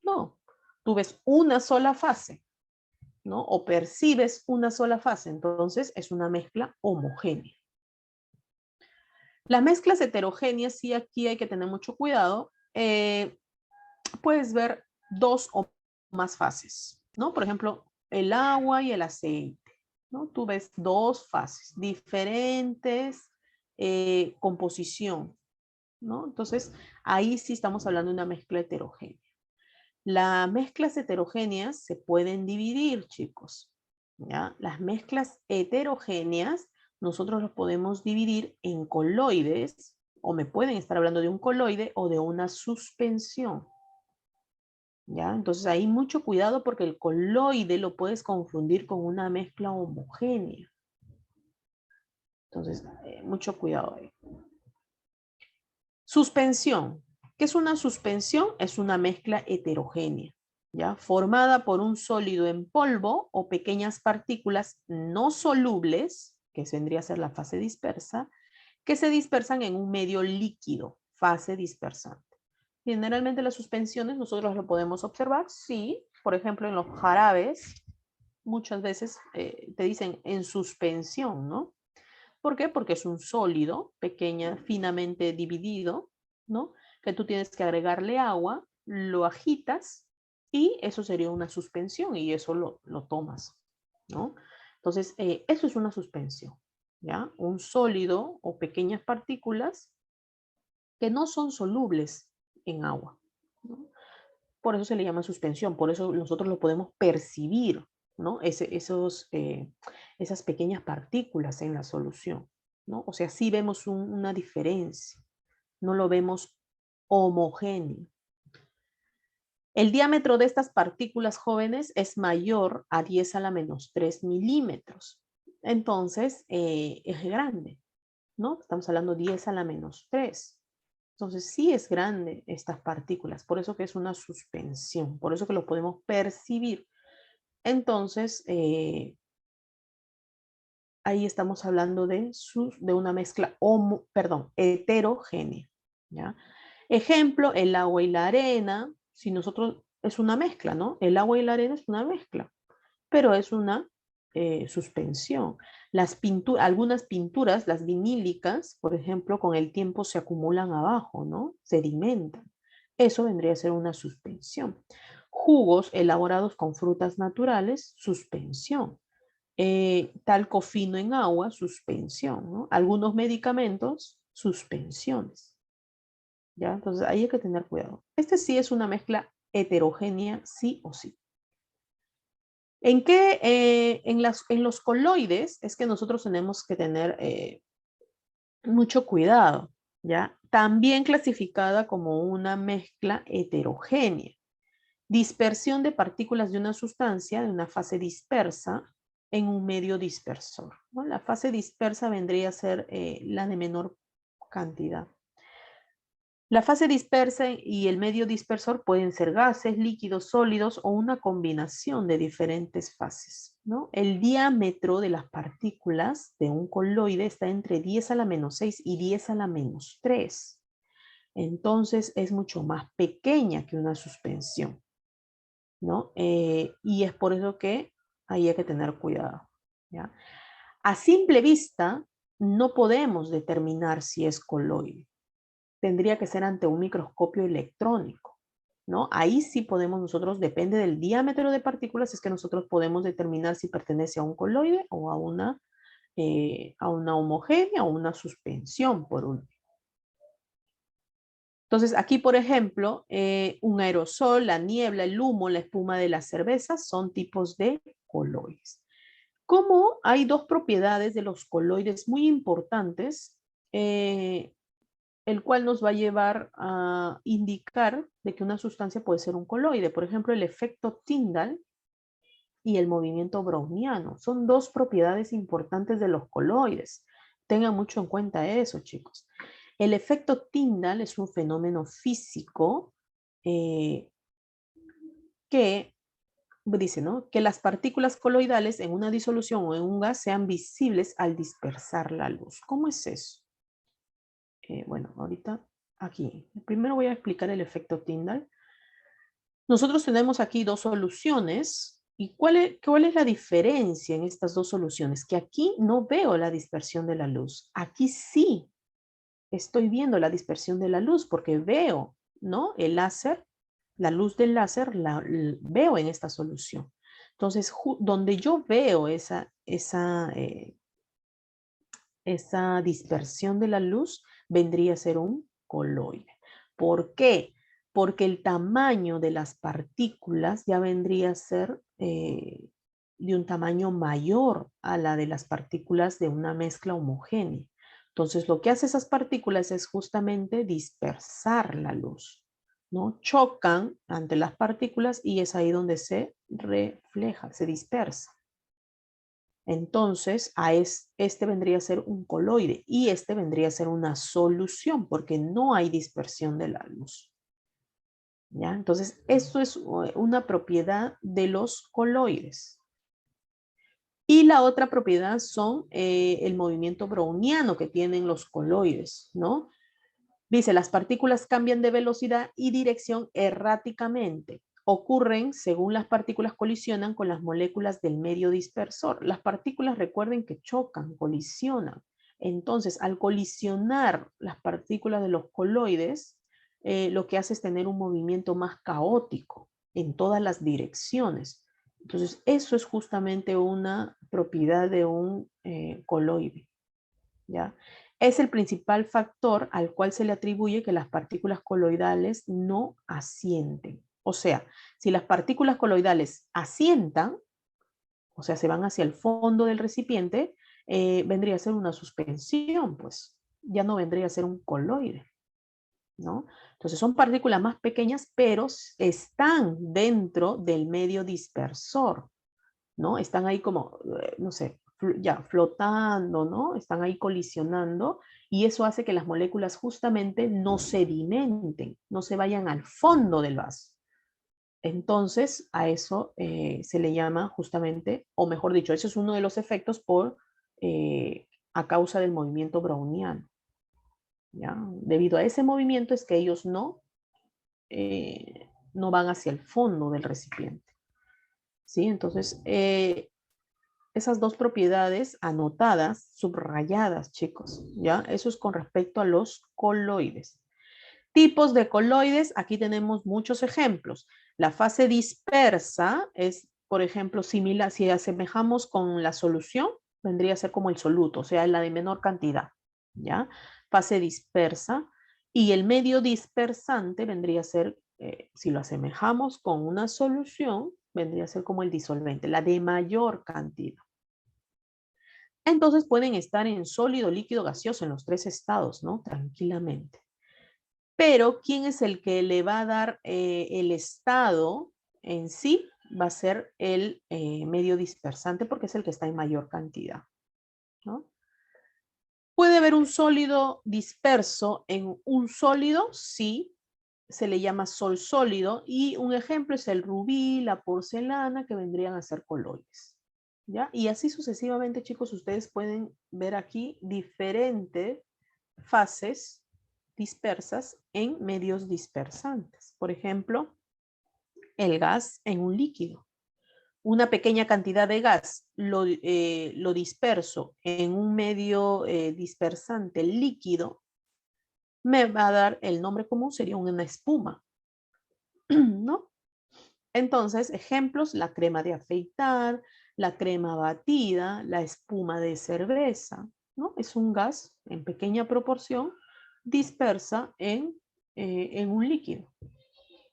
No, tú ves una sola fase, ¿no? O percibes una sola fase, entonces es una mezcla homogénea. Las mezclas heterogéneas, sí, aquí hay que tener mucho cuidado. Puedes ver dos o más fases, ¿no? Por ejemplo, el agua y el aceite, ¿no? Tú ves dos fases, diferentes composición, ¿no? Entonces, ahí sí estamos hablando de una mezcla heterogénea. Las mezclas heterogéneas se pueden dividir, chicos, ¿ya? Las mezclas heterogéneas nosotros las podemos dividir en coloides, o me pueden estar hablando de un coloide o de una suspensión, ¿ya? Entonces ahí mucho cuidado porque el coloide lo puedes confundir con una mezcla homogénea. Entonces, mucho cuidado ahí. Suspensión. ¿Qué es una suspensión? Es una mezcla heterogénea, ¿ya? Formada por un sólido en polvo o pequeñas partículas no solubles, que vendría a ser la fase dispersa, que se dispersan en un medio líquido, fase dispersante. Generalmente las suspensiones nosotros lo podemos observar, sí, por ejemplo en los jarabes, muchas veces te dicen en suspensión, ¿no? ¿Por qué? Porque es un sólido, pequeña, finamente dividido, ¿no? Que tú tienes que agregarle agua, lo agitas y eso sería una suspensión y eso lo tomas, ¿no? Entonces, eso es una suspensión, ¿ya? Un sólido o pequeñas partículas que no son solubles en agua, ¿no? Por eso se le llama suspensión, por eso nosotros lo podemos percibir, ¿no? Esas pequeñas partículas en la solución, ¿no? O sea, sí vemos una diferencia, no lo vemos homogéneo. El diámetro de estas partículas jóvenes es mayor a 10 a la menos 3 milímetros. Entonces, es grande, ¿no? Estamos hablando 10 a la menos 3. Entonces sí es grande estas partículas, por eso que es una suspensión, por eso que lo podemos percibir. Entonces, ahí estamos hablando de una mezcla heterogénea, ¿ya? Ejemplo, el agua y la arena, si nosotros, es una mezcla, ¿no? El agua y la arena es una mezcla, pero es una suspensión. Algunas pinturas, las vinílicas, por ejemplo, con el tiempo se acumulan abajo, ¿no? Sedimentan. Eso vendría a ser una suspensión. Jugos elaborados con frutas naturales, suspensión. Talco fino en agua, suspensión, ¿no? Algunos medicamentos, suspensiones. ¿Ya? Entonces ahí hay que tener cuidado. Este sí es una mezcla heterogénea, sí o sí. ¿En qué? En los coloides es que nosotros tenemos que tener mucho cuidado, ¿ya? También clasificada como una mezcla heterogénea. Dispersión de partículas de una sustancia, de una fase dispersa, en un medio dispersor, ¿no? La fase dispersa vendría a ser la de menor cantidad. La fase dispersa y el medio dispersor pueden ser gases, líquidos, sólidos o una combinación de diferentes fases, ¿no? El diámetro de las partículas de un coloide está entre 10 a la menos 6 y 10 a la menos 3. Entonces es mucho más pequeña que una suspensión, ¿no? Y es por eso que ahí hay que tener cuidado, ¿ya? A simple vista no podemos determinar si es coloide. Tendría que ser ante un microscopio electrónico, ¿no? Ahí sí podemos nosotros, depende del diámetro de partículas, es que nosotros podemos determinar si pertenece a un coloide o a una homogénea o una suspensión, por último. Entonces, aquí, por ejemplo, un aerosol, la niebla, el humo, la espuma de las cervezas son tipos de coloides. Como hay dos propiedades de los coloides muy importantes, el cual nos va a llevar a indicar de que una sustancia puede ser un coloide. Por ejemplo, el efecto Tyndall y el movimiento browniano. Son dos propiedades importantes de los coloides. Tengan mucho en cuenta eso, chicos. El efecto Tyndall es un fenómeno físico que dice, ¿no? Que las partículas coloidales en una disolución o en un gas sean visibles al dispersar la luz. ¿Cómo es eso? Bueno, ahorita aquí. Primero voy a explicar el efecto Tyndall. Nosotros tenemos aquí dos soluciones. ¿Y cuál es la diferencia en estas dos soluciones? Que aquí no veo la dispersión de la luz. Aquí sí estoy viendo la dispersión de la luz porque veo, ¿no? El láser, la luz del láser la veo en esta solución. Entonces, donde yo veo esa dispersión de la luz, vendría a ser un coloide. ¿Por qué? Porque el tamaño de las partículas ya vendría a ser de un tamaño mayor a la de las partículas de una mezcla homogénea. Entonces, lo que hace esas partículas es justamente dispersar la luz, ¿no? Chocan ante las partículas y es ahí donde se refleja, se dispersa. Entonces, este vendría a ser un coloide y este vendría a ser una solución porque no hay dispersión de la luz. ¿Ya? Entonces, esto es una propiedad de los coloides. Y la otra propiedad son el movimiento browniano que tienen los coloides, ¿no? Dice, las partículas cambian de velocidad y dirección erráticamente. Ocurren según las partículas colisionan con las moléculas del medio dispersor. Las partículas, recuerden que chocan, colisionan. Entonces, al colisionar las partículas de los coloides, lo que hace es tener un movimiento más caótico en todas las direcciones. Entonces, eso es justamente una propiedad de un coloide, ¿ya? Es el principal factor al cual se le atribuye que las partículas coloidales no asienten. O sea, si las partículas coloidales asientan, o sea, se van hacia el fondo del recipiente, vendría a ser una suspensión, pues ya no vendría a ser un coloide, ¿no? Entonces son partículas más pequeñas, pero están dentro del medio dispersor, ¿no? Están ahí como, no sé, ya flotando, ¿no? Están ahí colisionando y eso hace que las moléculas justamente no sedimenten, no se vayan al fondo del vaso. Entonces, a eso se le llama justamente, o mejor dicho, ese es uno de los efectos a causa del movimiento browniano, ¿ya? Debido a ese movimiento es que ellos no van hacia el fondo del recipiente, ¿sí? Entonces, esas dos propiedades anotadas, subrayadas, chicos, ¿ya? Eso es con respecto a los coloides. Tipos de coloides, aquí tenemos muchos ejemplos. La fase dispersa es, por ejemplo, similar, si asemejamos con la solución, vendría a ser como el soluto, o sea, la de menor cantidad, ¿ya? Fase dispersa. Y el medio dispersante vendría a ser, si lo asemejamos con una solución, vendría a ser como el disolvente, la de mayor cantidad. Entonces pueden estar en sólido, líquido, gaseoso, en los tres estados, ¿no? Tranquilamente. Pero, ¿quién es el que le va a dar el estado en sí? va a ser el medio dispersante porque es el que está en mayor cantidad, ¿no? ¿Puede haber un sólido disperso en un sólido? Sí, se le llama sol sólido y un ejemplo es el rubí, la porcelana, que vendrían a ser coloides. ¿Ya? Y así sucesivamente, chicos, ustedes pueden ver aquí diferentes fases dispersas en medios dispersantes. Por ejemplo, el gas en un líquido. Una pequeña cantidad de gas lo disperso en un medio dispersante líquido, me va a dar el nombre común, sería una espuma, ¿no? Entonces, ejemplos, la crema de afeitar, la crema batida, la espuma de cerveza, ¿no? Es un gas en pequeña proporción dispersa en un líquido.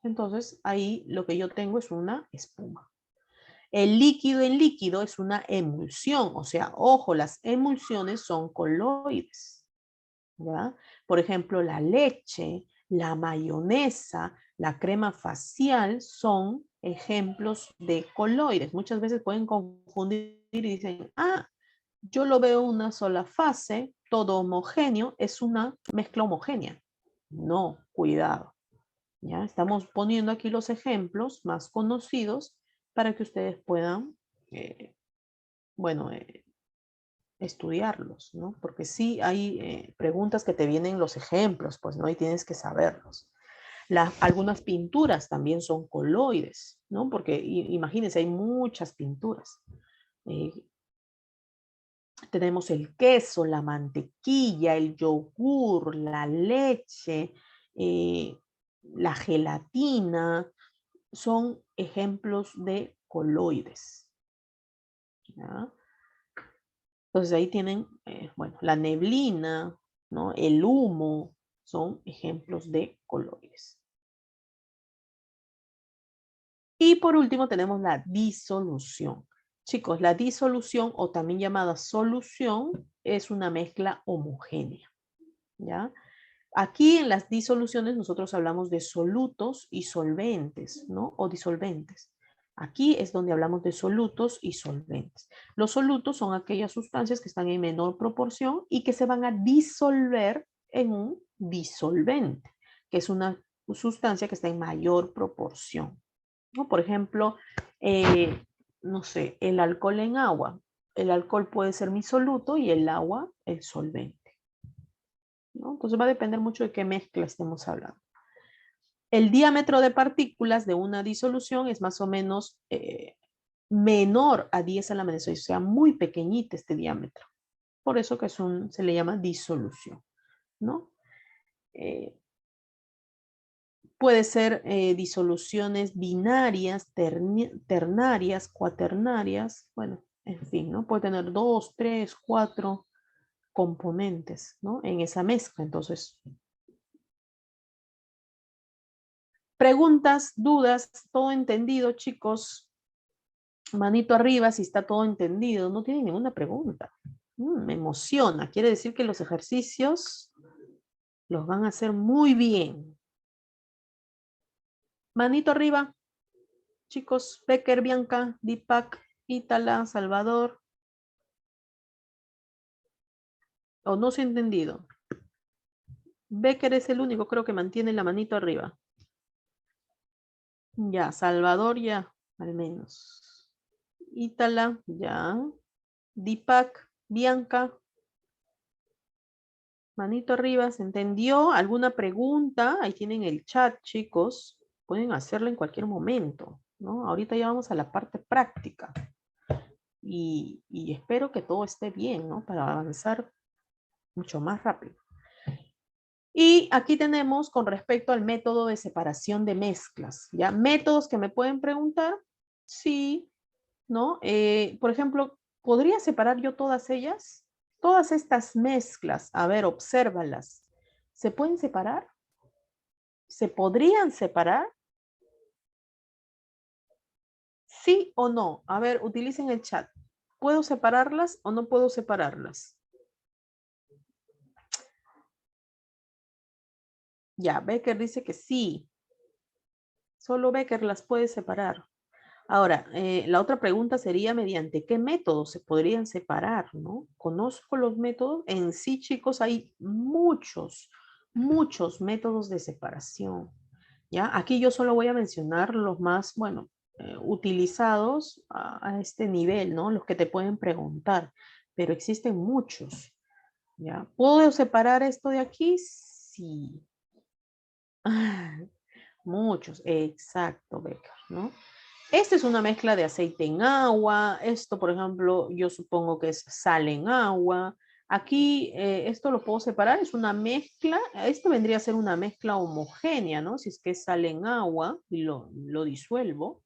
Entonces, ahí lo que yo tengo es una espuma. El líquido en líquido es una emulsión, o sea, ojo, las emulsiones son coloides, ¿ya? Por ejemplo, la leche, la mayonesa, la crema facial son ejemplos de coloides. Muchas veces pueden confundir y dicen, ah, yo lo veo una sola fase, todo homogéneo, es una mezcla homogénea. No, cuidado. ¿Ya? Estamos poniendo aquí los ejemplos más conocidos para que ustedes puedan, bueno, estudiarlos, ¿no? Porque sí hay preguntas que te vienen los ejemplos, pues, ¿no? Y tienes que saberlos. Algunas pinturas también son coloides, ¿no? Porque imagínense, hay muchas pinturas. Eh, tenemos el queso, la mantequilla, el yogur, la leche, la gelatina, son ejemplos de coloides. ¿Ya? Entonces ahí tienen, bueno, la neblina, ¿no? El humo, son ejemplos de coloides. Y por último tenemos la disolución. Chicos, la disolución o también llamada solución es una mezcla homogénea, ¿ya? Aquí en las disoluciones nosotros hablamos de solutos y solventes, ¿no? O disolventes. Aquí es donde hablamos de solutos y solventes. Los solutos son aquellas sustancias que están en menor proporción y que se van a disolver en un disolvente, que es una sustancia que está en mayor proporción, ¿no? Por ejemplo, no sé, el alcohol en agua. El alcohol puede ser mi soluto y el agua el solvente, ¿no? Entonces va a depender mucho de qué mezcla estemos hablando. El diámetro de partículas de una disolución es más o menos menor a 10 a la menos 6, o sea, muy pequeñito este diámetro. Por eso que se le llama disolución, ¿no? Eh, puede ser disoluciones binarias, ternarias, cuaternarias, bueno, en fin, ¿no? Puede tener 2, 3, 4 componentes, ¿no? En esa mezcla. Entonces, preguntas, dudas, todo entendido, chicos. Manito arriba si está todo entendido. No tiene ninguna pregunta. Me emociona. Quiere decir que los ejercicios los van a hacer muy bien. Manito arriba, chicos. Becker, Bianca, Deepak, Ítala, Salvador. ¿O no se ha entendido? Becker es el único, creo que mantiene la manito arriba. Ya, Salvador ya, al menos. Ítala, ya. Deepak, Bianca. Manito arriba, ¿se entendió? ¿Alguna pregunta? Ahí tienen el chat, chicos. Pueden hacerlo en cualquier momento, ¿no? Ahorita ya vamos a la parte práctica. Y espero que todo esté bien, ¿no? Para avanzar mucho más rápido. Y aquí tenemos con respecto al método de separación de mezclas, ¿ya? Métodos que me pueden preguntar, sí, ¿no? Por ejemplo, ¿podría separar yo todas ellas? Todas estas mezclas, a ver, obsérvalas. ¿Se pueden separar? ¿Se podrían separar? ¿Sí o no? A ver, utilicen el chat. ¿Puedo separarlas o no puedo separarlas? Ya, Becker dice que sí. Solo Becker las puede separar. Ahora, la otra pregunta sería mediante qué métodos se podrían separar, ¿no? Conozco los métodos. En sí, chicos, hay muchos métodos de separación, ¿ya? Aquí yo solo voy a mencionar los más, bueno, utilizados a este nivel, ¿no? Los que te pueden preguntar, pero existen muchos, ¿ya? ¿Puedo separar esto de aquí? Sí. Muchos, exacto, Becker, ¿no? Esta es una mezcla de aceite en agua. Esto, por ejemplo, yo supongo que es sal en agua. Aquí, esto lo puedo separar, es una mezcla. Esto vendría a ser una mezcla homogénea, ¿no? Si es que es sal en agua y lo disuelvo.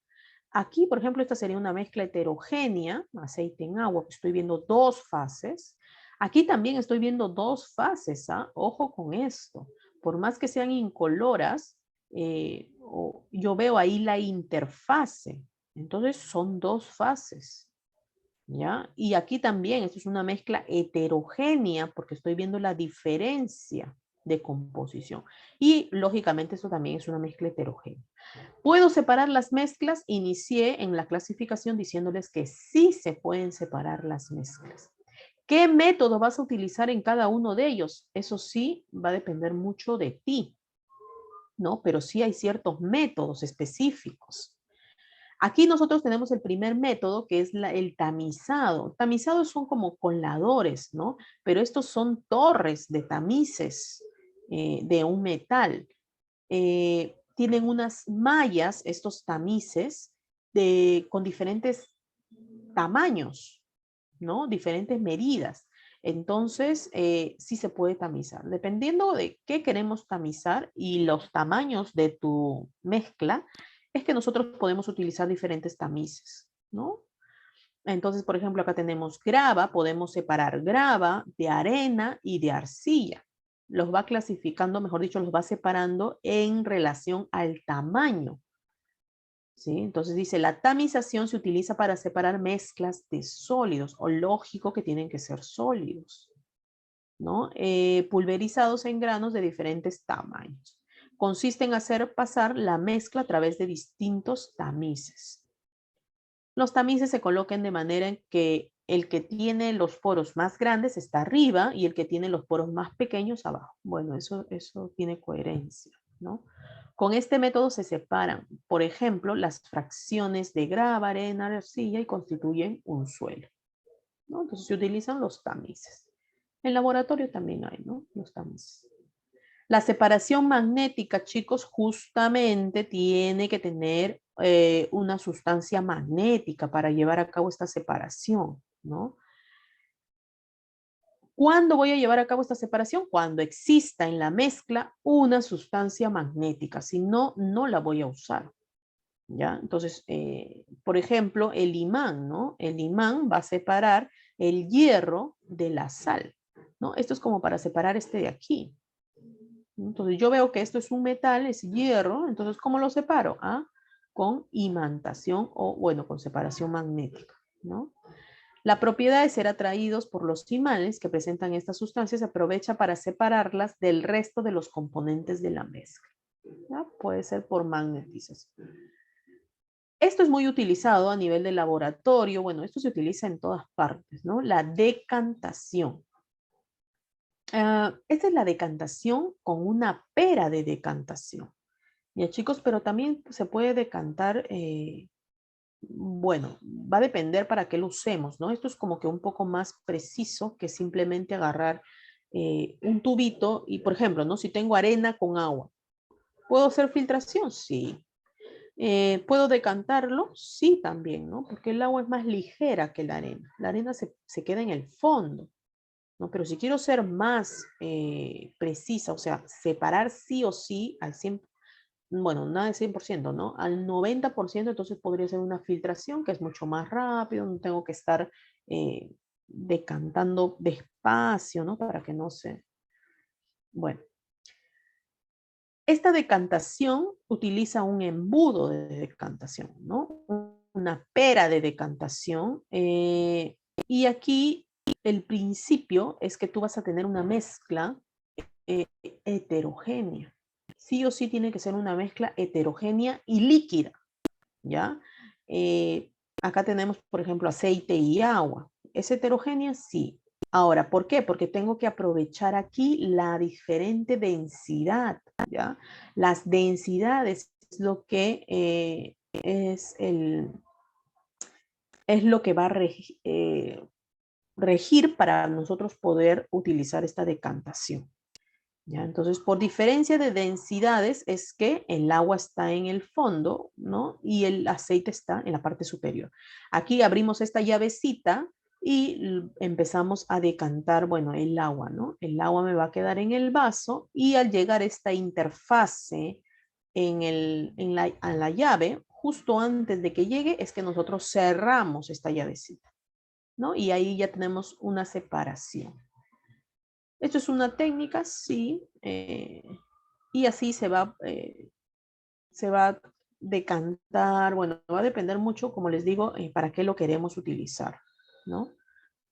Aquí, por ejemplo, esta sería una mezcla heterogénea, aceite en agua, que estoy viendo dos fases. Aquí también estoy viendo dos fases, ¿ah? Ojo con esto. Por más que sean incoloras, yo veo ahí la interfase. Entonces son dos fases, ¿ya? Y aquí también, esto es una mezcla heterogénea porque estoy viendo la diferencia de composición. Y lógicamente eso también es una mezcla heterogénea. ¿Puedo separar las mezclas? Inicié en la clasificación diciéndoles que sí se pueden separar las mezclas. ¿Qué método vas a utilizar en cada uno de ellos? Eso sí va a depender mucho de ti, ¿no? Pero sí hay ciertos métodos específicos. Aquí nosotros tenemos el primer método que es el tamizado. Tamizados son como coladores, ¿no? Pero estos son torres de tamices de un metal. Tienen unas mallas, estos tamices, con diferentes tamaños, ¿no? Diferentes medidas. Entonces, sí se puede tamizar. Dependiendo de qué queremos tamizar y los tamaños de tu mezcla, es que nosotros podemos utilizar diferentes tamices, ¿no? Entonces, por ejemplo, acá tenemos grava, podemos separar grava de arena y de arcilla. Los va clasificando, mejor dicho, los va separando en relación al tamaño. ¿Sí? Entonces dice, la tamización se utiliza para separar mezclas de sólidos, o lógico que tienen que ser sólidos, ¿no? Pulverizados en granos de diferentes tamaños. Consiste en hacer pasar la mezcla a través de distintos tamices. Los tamices se colocan de manera en que el que tiene los poros más grandes está arriba y el que tiene los poros más pequeños abajo. Bueno, eso tiene coherencia, ¿no? Con este método se separan, por ejemplo, las fracciones de grava, arena, arcilla y constituyen un suelo, ¿no? Entonces se utilizan los tamices. En laboratorio también hay, ¿no? Los tamices. La separación magnética, chicos, justamente tiene que tener una sustancia magnética para llevar a cabo esta separación, ¿no? ¿Cuándo voy a llevar a cabo esta separación? Cuando exista en la mezcla una sustancia magnética, si no, no la voy a usar, ¿ya? Entonces, por ejemplo, el imán, ¿no? El imán va a separar el hierro de la sal, ¿no? Esto es como para separar este de aquí. Entonces yo veo que esto es un metal, es hierro, entonces ¿cómo lo separo? Ah, con imantación o, bueno, con separación magnética, ¿no? La propiedad de ser atraídos por los imanes que presentan estas sustancias se aprovecha para separarlas del resto de los componentes de la mezcla. ¿Ya? Puede ser por magnetización. Esto es muy utilizado a nivel de laboratorio, bueno, esto se utiliza en todas partes, ¿no? La decantación. Esta es la decantación con una pera de decantación. Ya chicos, pero también se puede decantar, bueno, va a depender para qué lo usemos, ¿no? Esto es como que un poco más preciso que simplemente agarrar un tubito y, por ejemplo, ¿no? Si tengo arena con agua, ¿puedo hacer filtración? Sí. ¿Puedo decantarlo? Sí, también, ¿no? Porque el agua es más ligera que la arena. La arena se queda en el fondo, ¿no? Pero si quiero ser más precisa, o sea, separar sí o sí al 100%, bueno, nada de 100%, ¿no? Al 90%, entonces podría ser una filtración que es mucho más rápido, no tengo que estar decantando despacio, ¿no? Para que no se... Bueno, esta decantación utiliza un embudo de decantación, ¿no? Una pera de decantación. Y aquí el principio es que tú vas a tener una mezcla heterogénea. Sí o sí tiene que ser una mezcla heterogénea y líquida, ¿ya? Acá tenemos, por ejemplo, aceite y agua. ¿Es heterogénea? Sí. Ahora, ¿por qué? Porque tengo que aprovechar aquí la diferente densidad, ¿ya? Las densidades es lo que es lo que va a regir para nosotros poder utilizar esta decantación. ¿Ya? Entonces, por diferencia de densidades es que el agua está en el fondo, ¿no? Y el aceite está en la parte superior. Aquí abrimos esta llavecita y empezamos a decantar, bueno, el agua, ¿no? El agua me va a quedar en el vaso y al llegar a esta interfase a la llave, justo antes de que llegue, es que nosotros cerramos esta llavecita, ¿no? Y ahí ya tenemos una separación. Esto es una técnica, sí, y así se va a decantar, bueno, va a depender mucho, como les digo, para qué lo queremos utilizar, ¿no?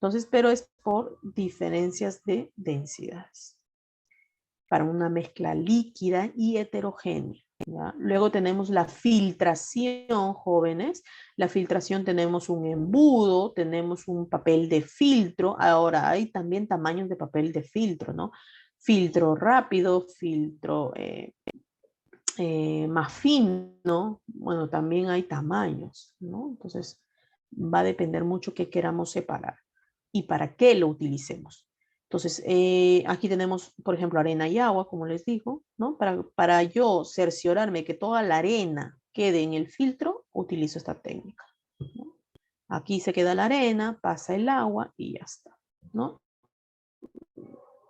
Entonces, pero es por diferencias de densidades, para una mezcla líquida y heterogénea. ¿Ya? Luego tenemos la filtración, jóvenes. La filtración tenemos un embudo, tenemos un papel de filtro. Ahora hay también tamaños de papel de filtro, ¿no? Filtro rápido, filtro más fino. Bueno, también hay tamaños, ¿no? Entonces va a depender mucho qué queramos separar y para qué lo utilicemos. Entonces, aquí tenemos, por ejemplo, arena y agua, como les digo, ¿no? Para yo cerciorarme que toda la arena quede en el filtro, utilizo esta técnica, ¿no? Aquí se queda la arena, pasa el agua y ya está, ¿no?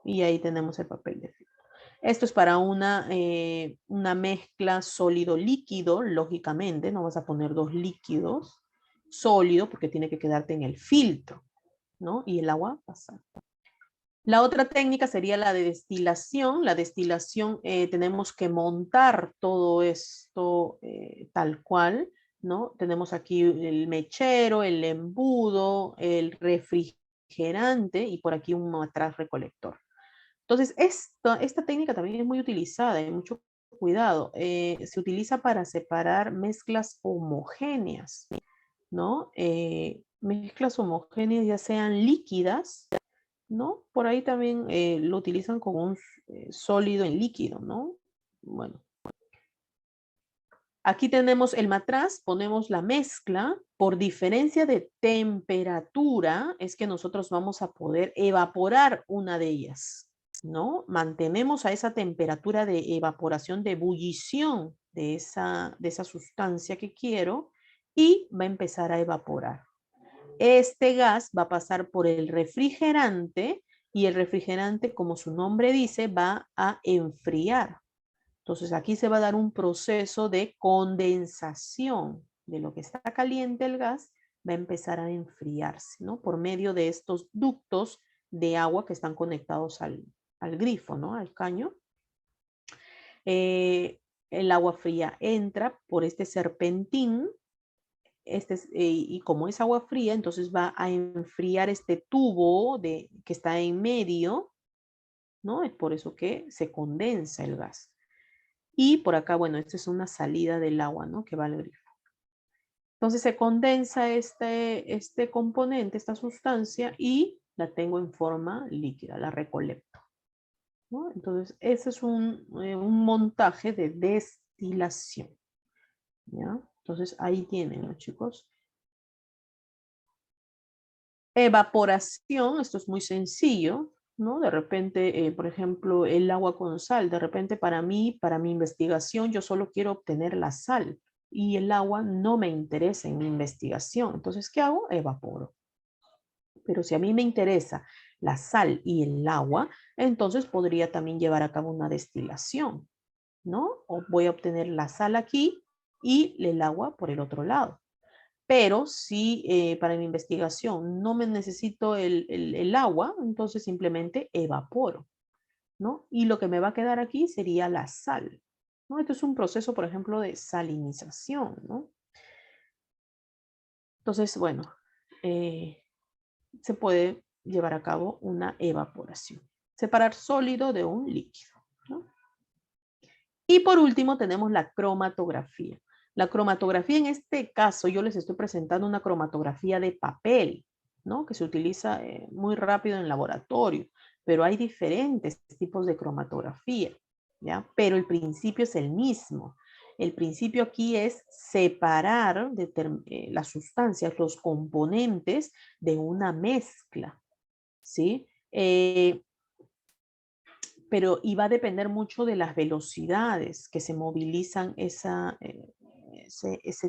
Y ahí tenemos el papel de filtro. Esto es para una mezcla sólido-líquido, lógicamente, no vas a poner dos líquidos sólido porque tiene que quedarte en el filtro, ¿no? Y el agua pasa. La otra técnica sería la de destilación. La destilación tenemos que montar todo esto tal cual, ¿no? Tenemos aquí el mechero, el embudo, el refrigerante y por aquí un matraz recolector. Entonces, esta técnica también es muy utilizada, hay mucho cuidado. Se utiliza para separar mezclas homogéneas, ¿no? Mezclas homogéneas ya sean líquidas, ¿no? Por ahí también lo utilizan como un sólido en líquido, ¿no? Bueno, aquí tenemos el matraz, ponemos la mezcla. Por diferencia de temperatura, es que nosotros vamos a poder evaporar una de ellas, ¿no? Mantenemos a esa temperatura de evaporación, de ebullición de esa sustancia que quiero y va a empezar a evaporar. Este gas va a pasar por el refrigerante y el refrigerante, como su nombre dice, va a enfriar. Entonces aquí se va a dar un proceso de condensación de lo que está caliente el gas, va a empezar a enfriarse, ¿no? Por medio de estos ductos de agua que están conectados al grifo, ¿no? Al caño. El agua fría entra por este serpentín y como es agua fría, entonces va a enfriar este tubo que está en medio, ¿no? Es por eso que se condensa el gas. Y por acá, bueno, esta es una salida del agua, ¿no? Que va al grifo. Entonces se condensa este componente, esta sustancia, y la tengo en forma líquida, la recolecto, ¿no? Entonces, ese es un montaje de destilación, ¿ya? Entonces, ahí tienen, ¿no, chicos? Evaporación, esto es muy sencillo, ¿no? De repente, por ejemplo, el agua con sal, de repente para mí, para mi investigación, yo solo quiero obtener la sal y el agua no me interesa en mi investigación. Entonces, ¿qué hago? Evaporo. Pero si a mí me interesa la sal y el agua, entonces podría también llevar a cabo una destilación, ¿no? O voy a obtener la sal aquí y el agua por el otro lado. Pero si para mi investigación no me necesito el agua, entonces simplemente evaporo, ¿no? Y lo que me va a quedar aquí sería la sal, ¿no? Esto es un proceso, por ejemplo, de salinización, ¿no? Entonces, bueno, se puede llevar a cabo una evaporación. Separar sólido de un líquido, ¿no? Y por último tenemos la cromatografía. La cromatografía en este caso, yo les estoy presentando una cromatografía de papel, ¿no? Que se utiliza muy rápido en laboratorio, pero hay diferentes tipos de cromatografía, ¿ya? Pero el principio es el mismo. El principio aquí es separar las sustancias, los componentes de una mezcla, ¿sí? Pero y va a depender mucho de las velocidades que se movilizan ese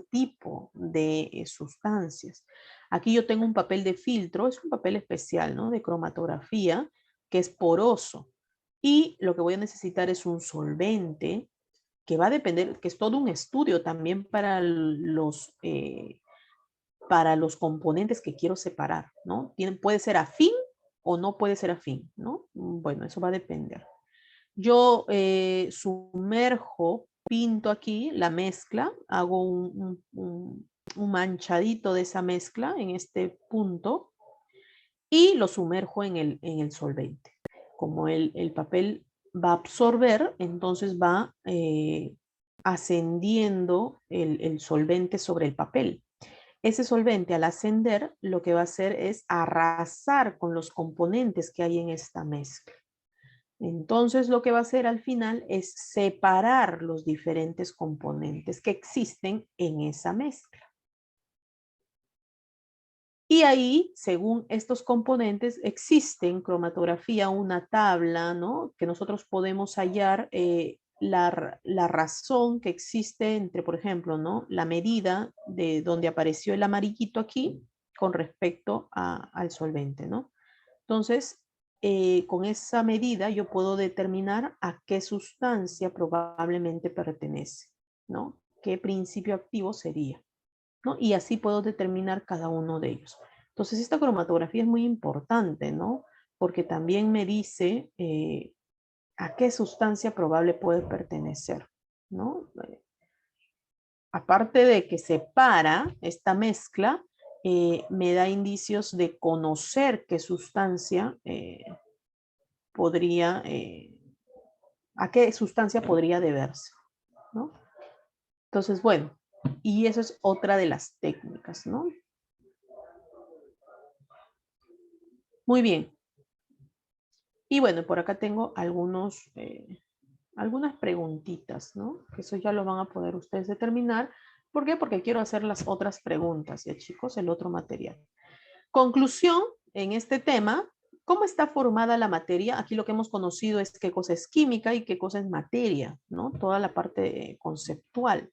tipo de sustancias. Aquí yo tengo un papel de filtro, es un papel especial, ¿no? De cromatografía, que es poroso. Y lo que voy a necesitar es un solvente, que va a depender, que es todo un estudio también para los componentes que quiero separar, ¿no? Puede ser afín o no puede ser afín, ¿no? Bueno, eso va a depender. Yo sumerjo, pinto aquí la mezcla, hago un manchadito de esa mezcla en este punto y lo sumerjo en el solvente. Como el papel va a absorber, entonces va ascendiendo el solvente sobre el papel. Ese solvente al ascender lo que va a hacer es arrasar con los componentes que hay en esta mezcla. Entonces lo que va a hacer al final es separar los diferentes componentes que existen en esa mezcla. Y ahí, según estos componentes, existe en cromatografía una tabla, ¿no? Que nosotros podemos hallar la razón que existe entre, por ejemplo, ¿no? La medida de donde apareció el amarillito aquí con respecto al solvente, ¿no? Entonces, con esa medida yo puedo determinar a qué sustancia probablemente pertenece, ¿no? ¿Qué principio activo sería? ¿No? Y así puedo determinar cada uno de ellos. Entonces, esta cromatografía es muy importante, ¿no? Porque también me dice a qué sustancia probable puede pertenecer, ¿no? Aparte de que separa esta mezcla, me da indicios de conocer qué sustancia podría, a qué sustancia podría deberse, ¿no? Entonces, bueno, y eso es otra de las técnicas, ¿no? Muy bien. Y bueno, por acá tengo algunas preguntitas, ¿no? Que eso ya lo van a poder ustedes determinar. ¿Por qué? Porque quiero hacer las otras preguntas, ya chicos, el otro material. Conclusión en este tema, ¿cómo está formada la materia? Aquí lo que hemos conocido es qué cosa es química y qué cosa es materia, ¿no? Toda la parte conceptual.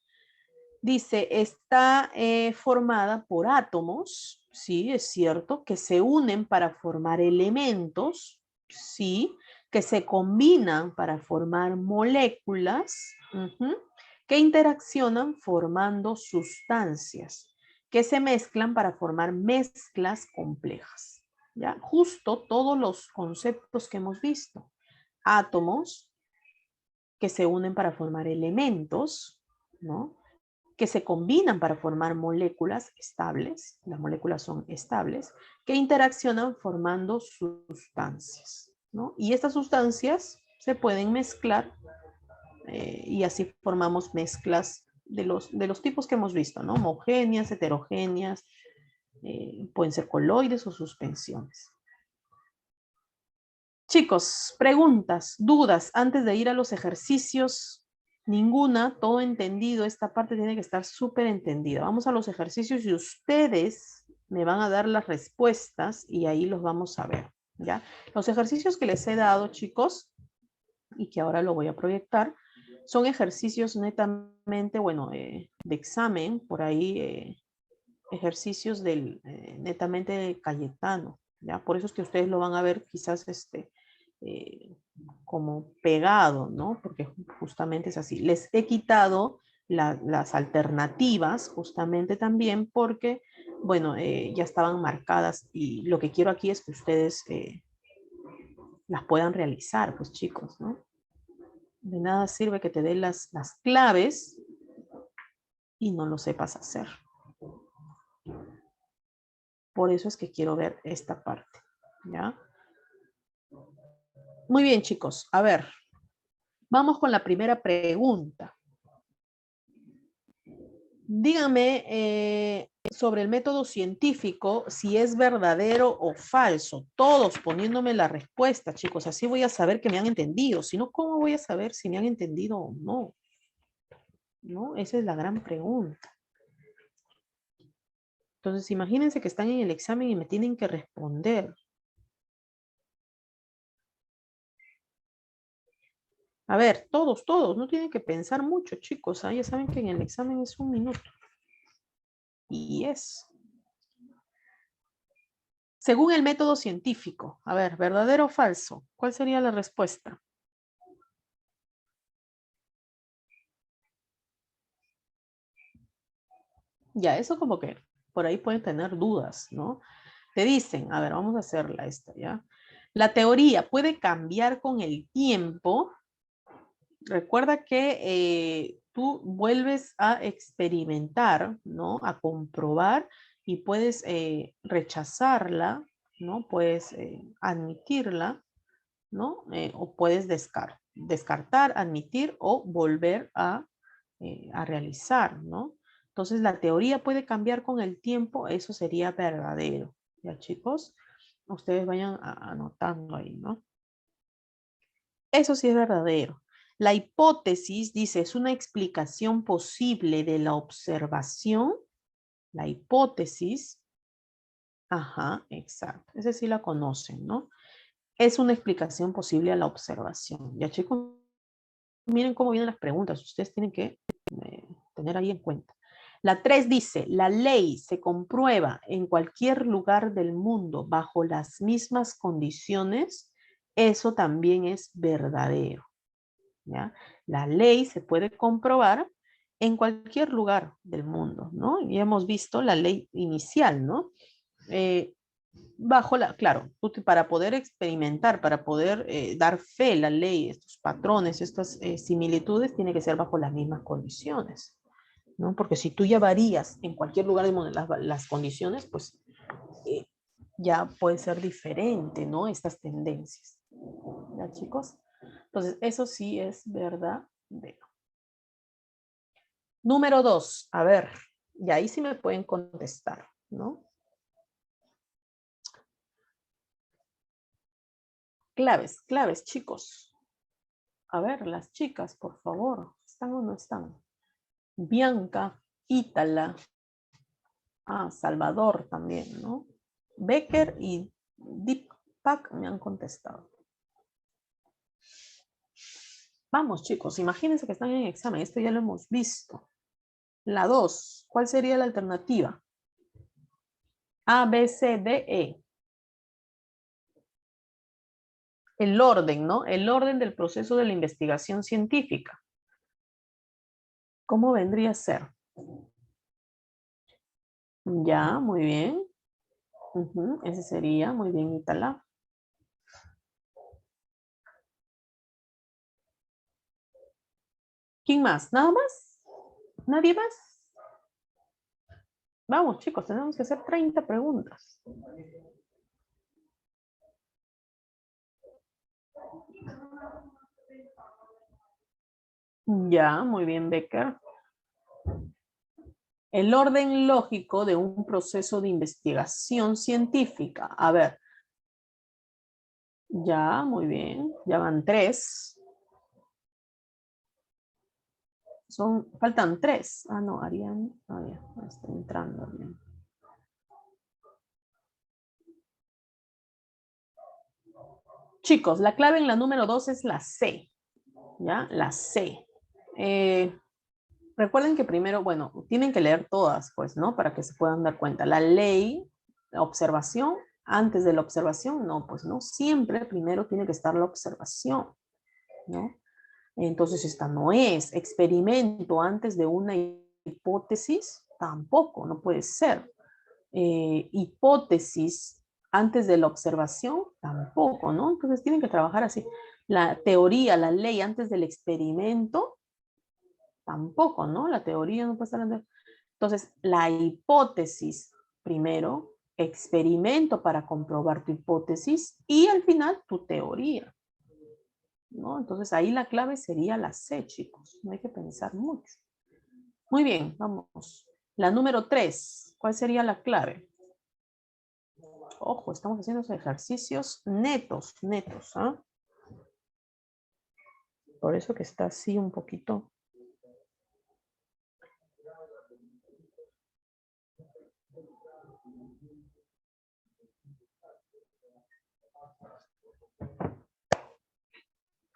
Dice, está formada por átomos, sí, es cierto, que se unen para formar elementos, sí, que se combinan para formar moléculas, que interaccionan formando sustancias, que se mezclan para formar mezclas complejas. ¿Ya? Justo todos los conceptos que hemos visto. Átomos que se unen para formar elementos, ¿no? Que se combinan para formar moléculas estables, las moléculas son estables, que interaccionan formando sustancias, ¿no? Y estas sustancias se pueden mezclar y así formamos mezclas de los tipos que hemos visto, ¿no? Homogéneas, heterogéneas, pueden ser coloides o suspensiones. Chicos, preguntas, dudas antes de ir a los ejercicios. Ninguna, todo entendido. Esta parte tiene que estar súper entendida. Vamos a los ejercicios y ustedes me van a dar las respuestas y ahí los vamos a ver, ¿ya? Los ejercicios que les he dado, chicos, y que ahora lo voy a proyectar, son ejercicios netamente, bueno, de examen, por ahí, ejercicios netamente de Cayetano, ¿ya? Por eso es que ustedes lo van a ver quizás eh, como pegado, ¿no? Porque justamente es así. Les he quitado las alternativas justamente también porque, bueno, ya estaban marcadas y lo que quiero aquí es que ustedes las puedan realizar, pues chicos, ¿no? De nada sirve que te dé las claves y no lo sepas hacer. Por eso es que quiero ver esta parte, ¿ya? Muy bien, chicos. A ver, vamos con la primera pregunta. Díganme sobre el método científico, si es verdadero o falso. Todos poniéndome la respuesta, chicos. Así voy a saber que me han entendido. Si no, ¿cómo voy a saber si me han entendido o no? ¿No? Esa es la gran pregunta. Entonces, imagínense que están en el examen y me tienen que responder. A ver, todos, no tienen que pensar mucho, chicos. Ya saben que en el examen es 1 minuto. Y es. Según el método científico, a ver, ¿verdadero o falso? ¿Cuál sería la respuesta? Ya, eso como que por ahí pueden tener dudas, ¿no? Te dicen, a ver, vamos a hacerla esta, ¿ya? La teoría puede cambiar con el tiempo. Recuerda que tú vuelves a experimentar, ¿no? A comprobar y puedes rechazarla, ¿no? Puedes admitirla, ¿no? O puedes descartar, admitir o volver a realizar, ¿no? Entonces, la teoría puede cambiar con el tiempo, eso sería verdadero. ¿Ya, chicos? Ustedes vayan anotando ahí, ¿no? Eso sí es verdadero. La hipótesis, dice, es una explicación posible de la observación. La hipótesis, ajá, exacto. Esa sí la conocen, ¿no? Es una explicación posible a la observación. Ya, chicos, miren cómo vienen las preguntas. Ustedes tienen que tener ahí en cuenta. La 3 dice, la ley se comprueba en cualquier lugar del mundo bajo las mismas condiciones. Eso también es verdadero. ¿Ya? La ley se puede comprobar en cualquier lugar del mundo, ¿no? Y hemos visto la ley inicial, ¿no? Claro, para poder experimentar, para poder dar fe a la ley, estos patrones, estas similitudes, tiene que ser bajo las mismas condiciones, ¿no? Porque si tú ya varías en cualquier lugar del mundo las condiciones, pues eh, ya puede ser diferente, ¿no? Estas tendencias. ¿Ya, chicos? Entonces, eso sí es verdad. Número 2, a ver, y ahí sí me pueden contestar, ¿no? Claves, chicos. A ver, las chicas, por favor, ¿están o no están? Bianca, Ítala, Salvador también, ¿no? Becker y Deepak me han contestado. Vamos, chicos, imagínense que están en examen, esto ya lo hemos visto. La 2, ¿cuál sería la alternativa? A, B, C, D, E. El orden, ¿no? El orden del proceso de la investigación científica. ¿Cómo vendría a ser? Ya, muy bien. Ese sería, muy bien, Itala. ¿Quién más? ¿Nada más? ¿Nadie más? Vamos, chicos, tenemos que hacer 30 preguntas. Ya, muy bien, Becker. El orden lógico de un proceso de investigación científica. A ver. Ya, muy bien. Ya van 3. Faltan 3. Ah, no, Ariane. Ah, ya, está entrando bien. Chicos, la clave en la número 2 es la C. ¿Ya? La C. Recuerden que primero, bueno, tienen que leer todas, pues, ¿no? Para que se puedan dar cuenta. La ley, la observación, antes de la observación, no, pues, ¿no? Siempre primero tiene que estar la observación, ¿no? Entonces, esta no es. Experimento antes de una hipótesis, tampoco, no puede ser. Hipótesis antes de la observación, tampoco, ¿no? Entonces, tienen que trabajar así. La teoría, la ley antes del experimento, tampoco, ¿no? La teoría no puede estar antes. Entonces, la hipótesis primero, experimento para comprobar tu hipótesis y al final tu teoría, ¿no? Entonces, ahí la clave sería la C, chicos. No hay que pensar mucho. Muy bien, vamos. La número 3, ¿cuál sería la clave? Ojo, estamos haciendo esos ejercicios netos, ¿ah? Por eso que está así un poquito.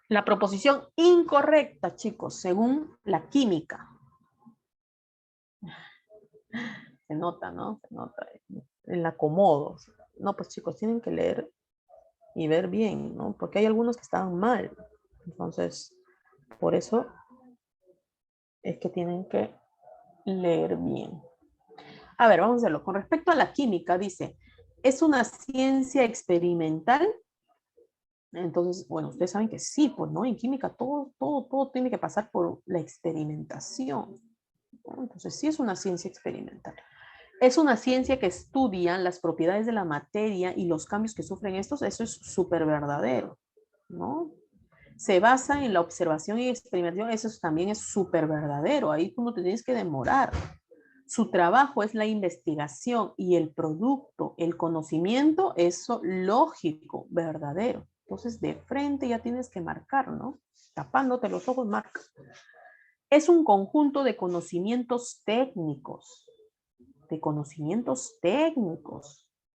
La proposición incorrecta, chicos, según la química. Se nota, ¿no? Se nota el acomodo. No, pues chicos, tienen que leer y ver bien, ¿no? Porque hay algunos que estaban mal. Entonces, por eso es que tienen que leer bien. A ver, vamos a verlo. Con respecto a la química, dice, ¿es una ciencia experimental? Entonces, bueno, ustedes saben que sí, pues, ¿no? En química todo tiene que pasar por la experimentación, ¿no? Entonces, sí es una ciencia experimental. Es una ciencia que estudia las propiedades de la materia y los cambios que sufren estos. Eso es súper verdadero, ¿no? Se basa en la observación y experimentación. Eso también es súper verdadero. Ahí tú no te tienes que demorar. Su trabajo es la investigación y el producto, el conocimiento, eso lógico, verdadero. Entonces, de frente ya tienes que marcar, ¿no? Tapándote los ojos, marca. Es un conjunto de conocimientos técnicos,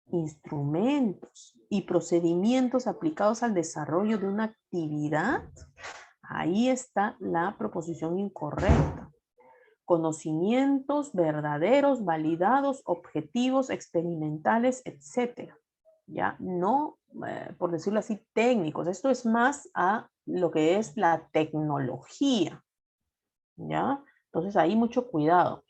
instrumentos y procedimientos aplicados al desarrollo de una actividad. Ahí está la proposición incorrecta. Conocimientos verdaderos, validados, objetivos, experimentales, etcétera. Ya no, por decirlo así, técnicos. Esto es más a lo que es la tecnología. ¿Ya? Entonces ahí mucho cuidado.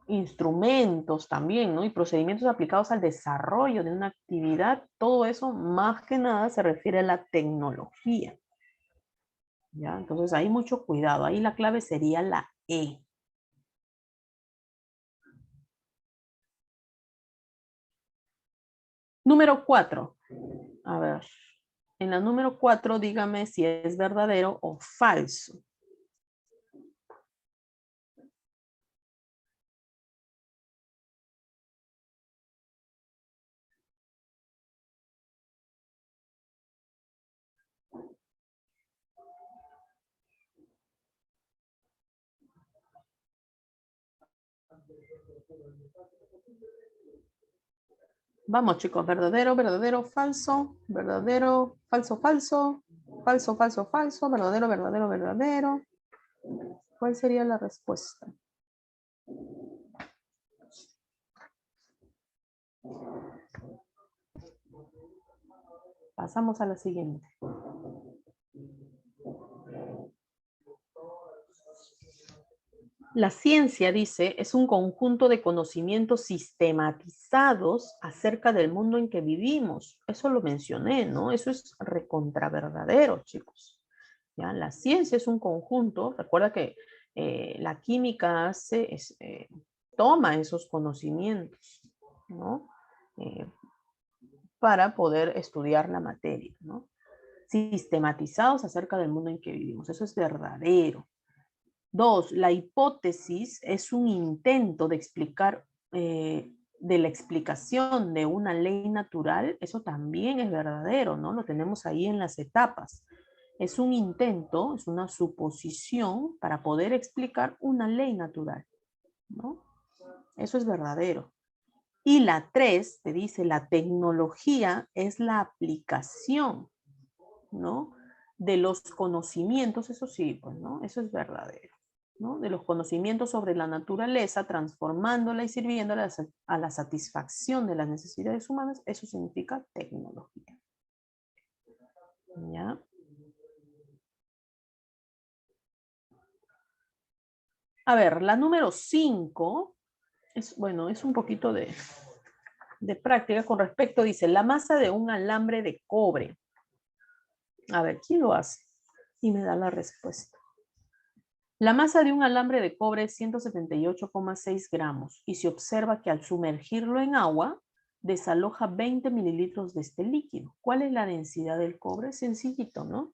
Instrumentos también, ¿no? Y procedimientos aplicados al desarrollo de una actividad, todo eso más que nada se refiere a la tecnología. ¿Ya? Entonces hay mucho cuidado. Ahí la clave sería la E. Número 4. A ver. En la número 4, dígame si es verdadero o falso. Vamos, chicos, verdadero, verdadero, falso, verdadero, falso, falso, falso, falso, falso, verdadero, verdadero, verdadero. ¿Cuál sería la respuesta? Pasamos a la siguiente. La ciencia, dice, es un conjunto de conocimientos sistematizados acerca del mundo en que vivimos. Eso lo mencioné, ¿no? Eso es recontra verdadero, chicos. ¿Ya? La ciencia es un conjunto. Recuerda que la química toma esos conocimientos, ¿no? Para poder estudiar la materia, ¿no? Sistematizados acerca del mundo en que vivimos. Eso es verdadero. 2, la hipótesis es un intento de explicar, de la explicación de una ley natural. Eso también es verdadero, ¿no? Lo tenemos ahí en las etapas. Es un intento, es una suposición para poder explicar una ley natural, ¿no? Eso es verdadero. Y la 3 te dice, la tecnología es la aplicación, ¿no? De los conocimientos, eso sí, pues, ¿no? Eso es verdadero, ¿no? De los conocimientos sobre la naturaleza, transformándola y sirviéndola a la satisfacción de las necesidades humanas, eso significa tecnología. ¿Ya? A ver, la número 5 es, bueno, es un poquito de práctica con respecto, dice, la masa de un alambre de cobre. A ver, ¿quién lo hace? Y me da la respuesta. La masa de un alambre de cobre es 178,6 gramos y se observa que al sumergirlo en agua desaloja 20 mililitros de este líquido. ¿Cuál es la densidad del cobre? Sencillito, ¿no?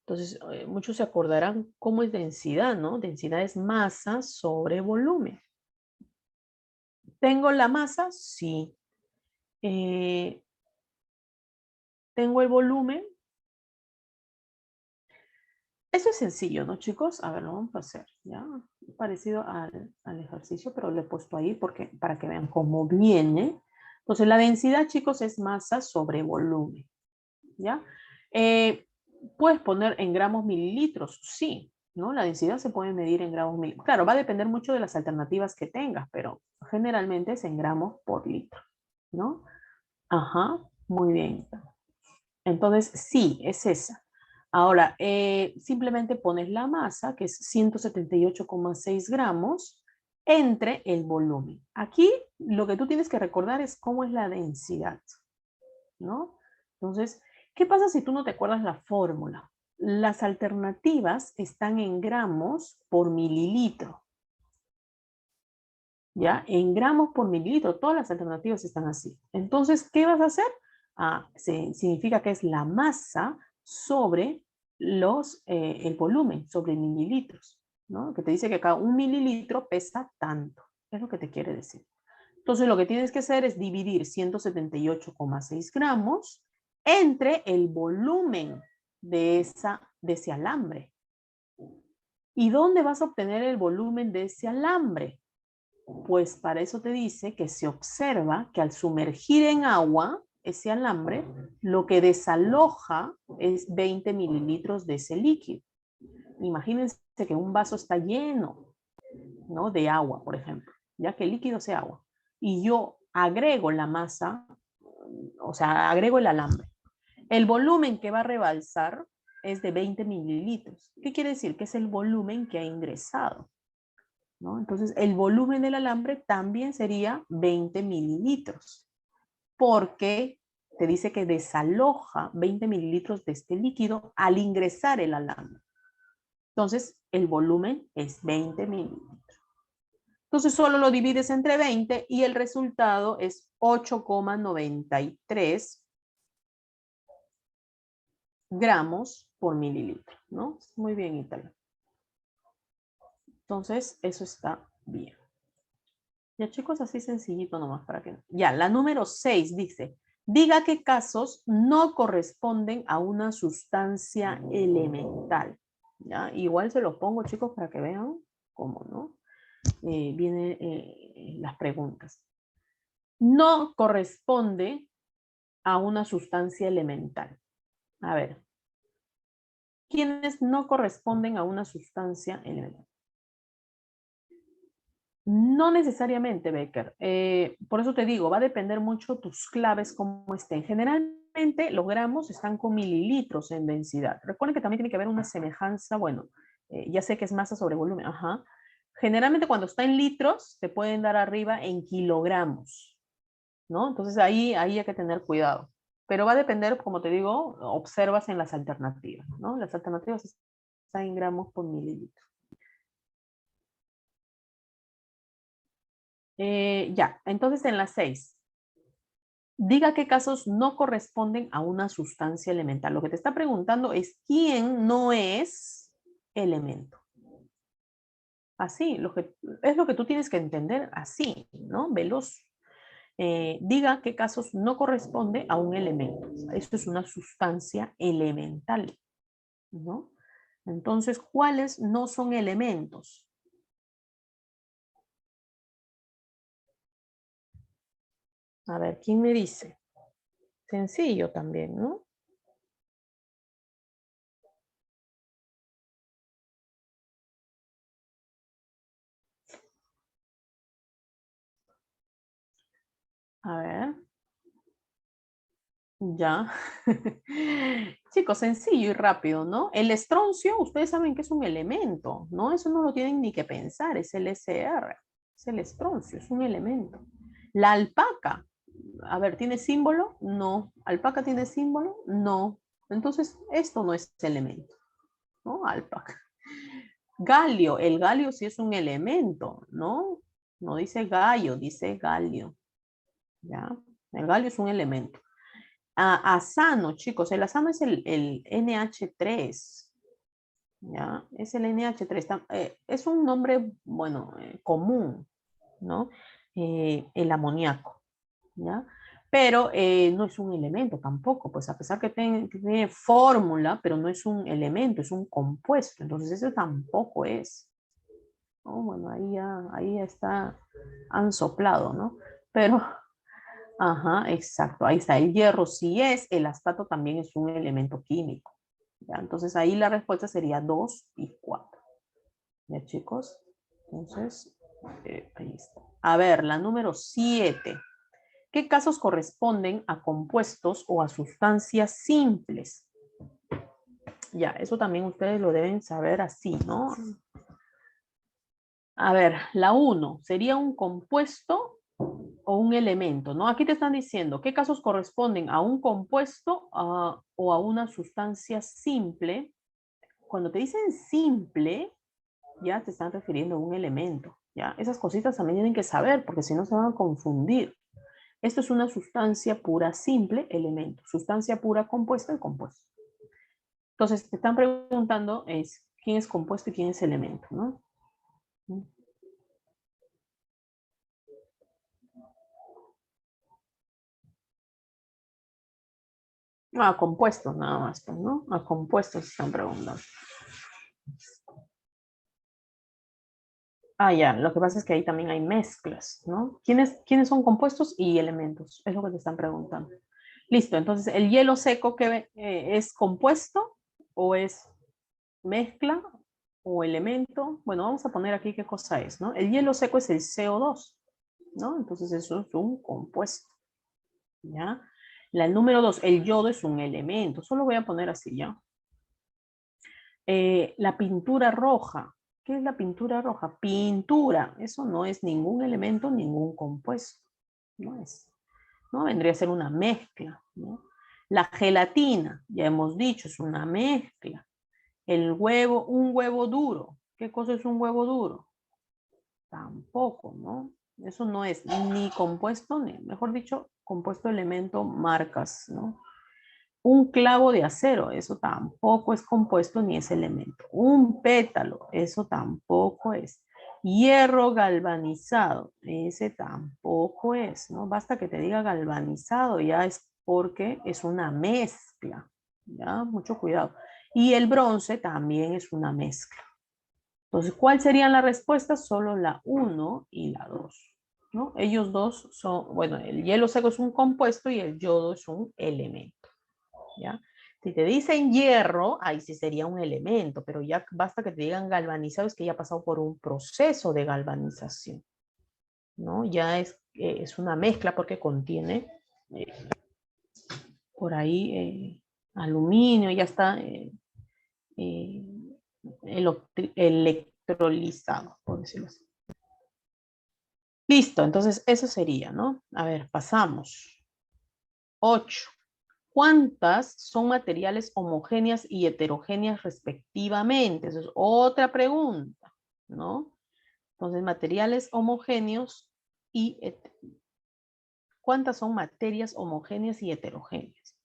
Entonces, muchos se acordarán cómo es densidad, ¿no? Densidad es masa sobre volumen. ¿Tengo la masa? Sí. ¿Tengo el volumen? Eso es sencillo, ¿no, chicos? A ver, lo vamos a hacer, ¿ya? Parecido al ejercicio, pero lo he puesto ahí porque, para que vean cómo viene. Entonces, la densidad, chicos, es masa sobre volumen, ¿ya? ¿Puedes poner en gramos mililitros? Sí, ¿no? La densidad se puede medir en gramos mililitros. Claro, va a depender mucho de las alternativas que tengas, pero generalmente es en gramos por litro, ¿no? Ajá, muy bien. Entonces, sí, es esa. Ahora, simplemente pones la masa, que es 178,6 gramos, entre el volumen. Aquí lo que tú tienes que recordar es cómo es la densidad, ¿no? Entonces, ¿qué pasa si tú no te acuerdas la fórmula? Las alternativas están en gramos por mililitro, ¿ya? En gramos por mililitro, todas las alternativas están así. Entonces, ¿qué vas a hacer? Significa que es la masa sobre el volumen, sobre mililitros, ¿no? Que te dice que cada un mililitro pesa tanto. Es lo que te quiere decir. Entonces, lo que tienes que hacer es dividir 178,6 gramos entre el volumen de ese alambre. ¿Y dónde vas a obtener el volumen de ese alambre? Pues para eso te dice que se observa que al sumergir en agua ese alambre, lo que desaloja es 20 mililitros de ese líquido. Imagínense que un vaso está lleno, ¿no? De agua, por ejemplo, ya que el líquido sea agua. Y yo agrego la masa, o sea, agrego el alambre. El volumen que va a rebalsar es de 20 mililitros. ¿Qué quiere decir? Que es el volumen que ha ingresado, ¿no? Entonces, el volumen del alambre también sería 20 mililitros, porque te dice que desaloja 20 mililitros de este líquido al ingresar el alambre. Entonces, el volumen es 20 mililitros. Entonces, solo lo divides entre 20 y el resultado es 8,93 gramos por mililitro, ¿no? Muy bien, Italia. Entonces, eso está bien. Ya, chicos, así sencillito nomás para que... Ya, la número 6 dice, diga qué casos no corresponden a una sustancia elemental. ¿Ya? Igual se los pongo, chicos, para que vean cómo, ¿no? Vienen las preguntas. No corresponde a una sustancia elemental. A ver, ¿quiénes no corresponden a una sustancia elemental? No necesariamente, Becker. Por eso te digo, va a depender mucho tus claves cómo estén. Generalmente los gramos están con mililitros en densidad. Recuerden que también tiene que haber una semejanza, bueno, ya sé que es masa sobre volumen, ajá. Generalmente cuando está en litros, te pueden dar arriba en kilogramos, ¿no? Entonces ahí hay que tener cuidado. Pero va a depender, como te digo, observas en las alternativas, ¿no? Las alternativas están en gramos por mililitro. Ya, entonces en las 6. Diga qué casos no corresponden a una sustancia elemental. Lo que te está preguntando es quién no es elemento. Así, es lo que tú tienes que entender así, ¿no? Veloz. Diga qué casos no corresponde a un elemento. Esto es una sustancia elemental, ¿no? Entonces, ¿cuáles no son elementos? A ver, ¿quién me dice? Sencillo también, ¿no? A ver. Ya. Chicos, sencillo y rápido, ¿no? El estroncio, ustedes saben que es un elemento, ¿no? Eso no lo tienen ni que pensar, es el SR, es el estroncio, es un elemento. La alpaca, a ver, ¿tiene símbolo? No. ¿Alpaca tiene símbolo? No. Entonces, esto no es elemento, ¿no? Alpaca. Galio, el galio sí es un elemento, ¿no? No dice gallo, dice galio, ¿ya? El galio es un elemento. Asano, chicos, el asano es el NH3, ¿ya? Es el NH3. Es un nombre, bueno, común, ¿no? El amoníaco, ¿ya? Pero no es un elemento tampoco, pues a pesar que tiene fórmula, pero no es un elemento, es un compuesto. Entonces eso tampoco es. ¿No? Bueno, ahí ya está, han soplado, ¿no? Pero, ajá, exacto, ahí está. El hierro sí es, el astato también es un elemento químico. ¿Ya? Entonces ahí la respuesta sería 2 y 4. ¿Ya, chicos? Entonces, ahí está. A ver, la número 7. ¿Qué casos corresponden a compuestos o a sustancias simples? Ya, eso también ustedes lo deben saber así, ¿no? A ver, la 1 sería un compuesto o un elemento, ¿no? Aquí te están diciendo qué casos corresponden a un compuesto o a una sustancia simple. Cuando te dicen simple, ya te están refiriendo a un elemento, ¿ya? Esas cositas también tienen que saber porque si no se van a confundir. Esto es una sustancia pura simple, elemento. Sustancia pura compuesta, el compuesto. Entonces, te están preguntando es quién es compuesto y quién es elemento, ¿no? A compuestos nada más, pues, ¿no? A compuestos están preguntando. Ah, ya, lo que pasa es que ahí también hay mezclas, ¿no? ¿Quiénes son compuestos y elementos? Es lo que te están preguntando. Listo, entonces, ¿el hielo seco que es compuesto o es mezcla o elemento? Bueno, vamos a poner aquí qué cosa es, ¿no? El hielo seco es el CO2, ¿no? Entonces eso es un compuesto, ¿ya? El número 2, el yodo es un elemento. Solo voy a poner así, ¿ya? La pintura roja. ¿Qué es la pintura roja? Pintura. Eso no es ningún elemento, ningún compuesto. No es. ¿No? Vendría a ser una mezcla, ¿no? La gelatina, ya hemos dicho, es una mezcla. El huevo, un huevo duro. ¿Qué cosa es un huevo duro? Tampoco, ¿no? Eso no es ni compuesto, ni, mejor dicho, compuesto, elemento, marcas, ¿no? Un clavo de acero, eso tampoco es compuesto ni es elemento. Un pétalo, eso tampoco es. Hierro galvanizado, ese tampoco es, ¿no? Basta que te diga galvanizado, ya es porque es una mezcla, ¿ya? Mucho cuidado. Y el bronce también es una mezcla. Entonces, ¿cuál serían las respuestas? Solo la 1 y la 2, ¿no? Ellos dos son, bueno, el hielo seco es un compuesto y el yodo es un elemento, ¿ya? Si te dicen hierro, ahí sí sería un elemento, pero ya basta que te digan galvanizado, es que ya ha pasado por un proceso de galvanización, ¿no? Ya es una mezcla porque contiene eh, por ahí aluminio, ya está eh, electrolizado, por decirlo así. Listo, entonces eso sería, ¿no? A ver, pasamos. 8. ¿Cuántas son materiales homogéneas y heterogéneas respectivamente? Esa es otra pregunta, ¿no? Entonces, materiales homogéneos y ¿cuántas son materias homogéneas y heterogéneas?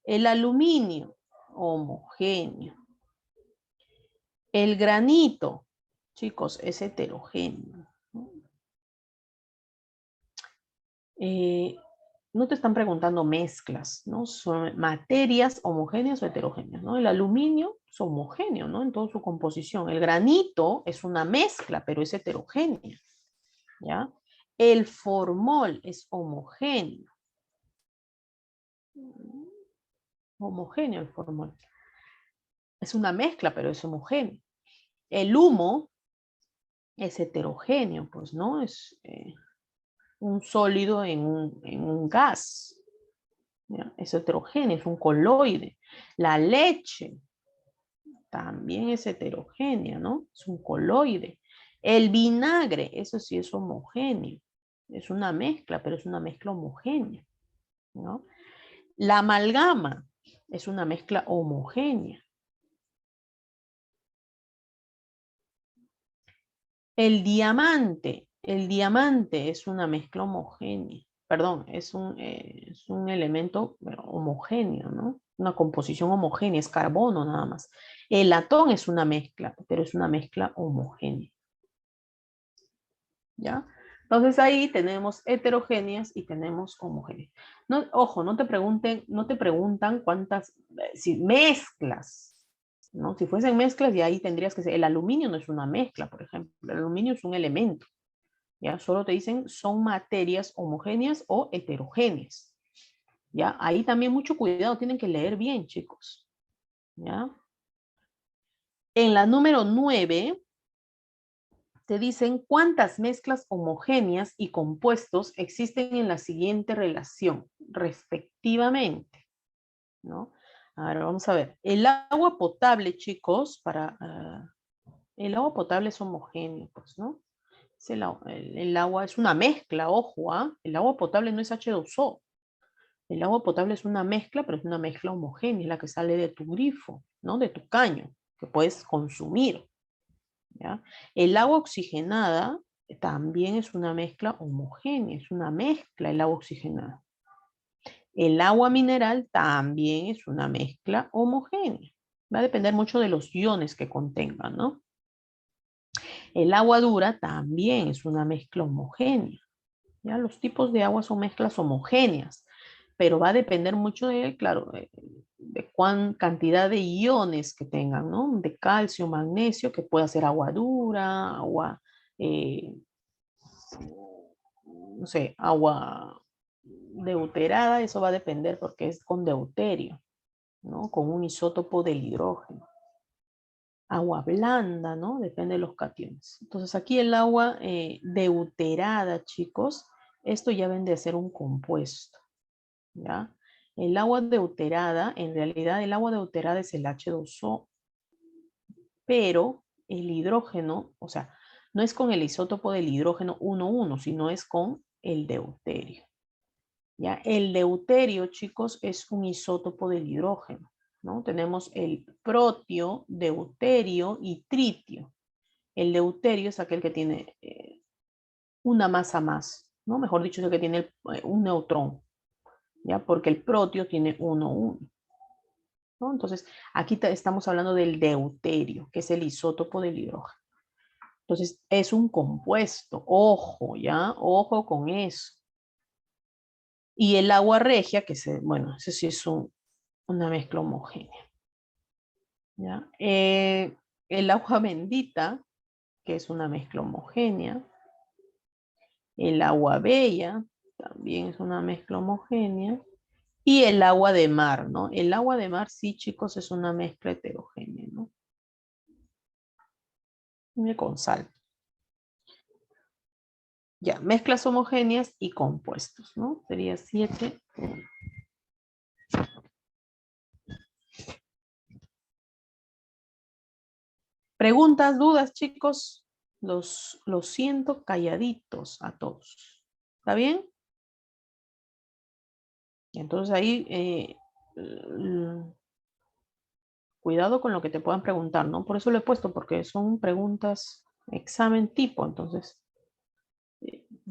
El aluminio, homogéneo. El granito, chicos, es heterogéneo, ¿no? No te están preguntando mezclas, ¿no? Son materias homogéneas o heterogéneas, ¿no? El aluminio es homogéneo, ¿no? En toda su composición. El granito es una mezcla, pero es heterogénea, ¿ya? El formol es homogéneo. Homogéneo el formol. Es una mezcla, pero es homogéneo. El humo es heterogéneo, pues, ¿no? Es un sólido en un gas, ¿ya? Es heterogéneo, es un coloide. La leche también es heterogénea, ¿no? Es un coloide. El vinagre, eso sí es homogéneo. Es una mezcla, pero es una mezcla homogénea, ¿no? La amalgama es una mezcla homogénea. El diamante es una mezcla homogénea. Perdón, es un elemento homogéneo, ¿no? Una composición homogénea, es carbono nada más. El latón es una mezcla, pero es una mezcla homogénea. ¿Ya? Entonces ahí tenemos heterogéneas y tenemos homogéneas. No, ojo, no te preguntan cuántas, si mezclas, ¿no? Si fuesen mezclas, y ahí tendrías que ser, el aluminio no es una mezcla, por ejemplo, el aluminio es un elemento, ¿ya? Solo te dicen son materias homogéneas o heterogéneas, ¿ya? Ahí también mucho cuidado, tienen que leer bien, chicos, ¿ya? En la número 9 te dicen cuántas mezclas homogéneas y compuestos existen en la siguiente relación, respectivamente, ¿no? Ahora vamos a ver. El agua potable, chicos, el agua potable es homogéneo, pues, ¿no? El agua es una mezcla, ojo, ¿ah? El agua potable no es H2O. El agua potable es una mezcla, pero es una mezcla homogénea, la que sale de tu grifo, ¿no? De tu caño, que puedes consumir. ¿Ya? El agua oxigenada también es una mezcla homogénea, es una mezcla el agua oxigenada. El agua mineral también es una mezcla homogénea. Va a depender mucho de los iones que contengan, ¿no? El agua dura también es una mezcla homogénea. ¿Ya? Los tipos de agua son mezclas homogéneas, pero va a depender mucho de, claro, de cuán cantidad de iones que tengan, ¿no? De calcio, magnesio, que pueda ser agua dura, agua, eh, no sé, agua deuterada, eso va a depender porque es con deuterio, ¿no? Con un isótopo del hidrógeno. Agua blanda, ¿no? Depende de los cationes. Entonces aquí el agua deuterada, chicos, esto ya vende a ser un compuesto, ¿ya? El agua deuterada, en realidad el agua deuterada es el H2O, pero el hidrógeno, o sea, no es con el isótopo del hidrógeno 1,1, sino es con el deuterio. ¿Ya? El deuterio, chicos, es un isótopo del hidrógeno, ¿no? Tenemos el protio, deuterio y tritio. El deuterio es aquel que tiene una masa más, ¿no? Mejor dicho, es el que tiene un neutrón, ¿ya? Porque el protio tiene 1,1. ¿No? Entonces, aquí estamos hablando del deuterio, que es el isótopo del hidrógeno. Entonces, es un compuesto, ojo, ¿ya? Ojo con eso. Y el agua regia, bueno, ese sí es una mezcla homogénea. ¿Ya? El agua bendita, que es una mezcla homogénea. El agua bella, también es una mezcla homogénea. Y el agua de mar, ¿no? El agua de mar, sí, chicos, es una mezcla heterogénea, ¿no? Viene con sal. Ya, mezclas homogéneas y compuestos, ¿no? Sería 7. Preguntas, dudas, chicos. Los siento calladitos a todos. ¿Está bien? Entonces ahí, cuidado con lo que te puedan preguntar, ¿no? Por eso lo he puesto, porque son preguntas examen tipo, entonces,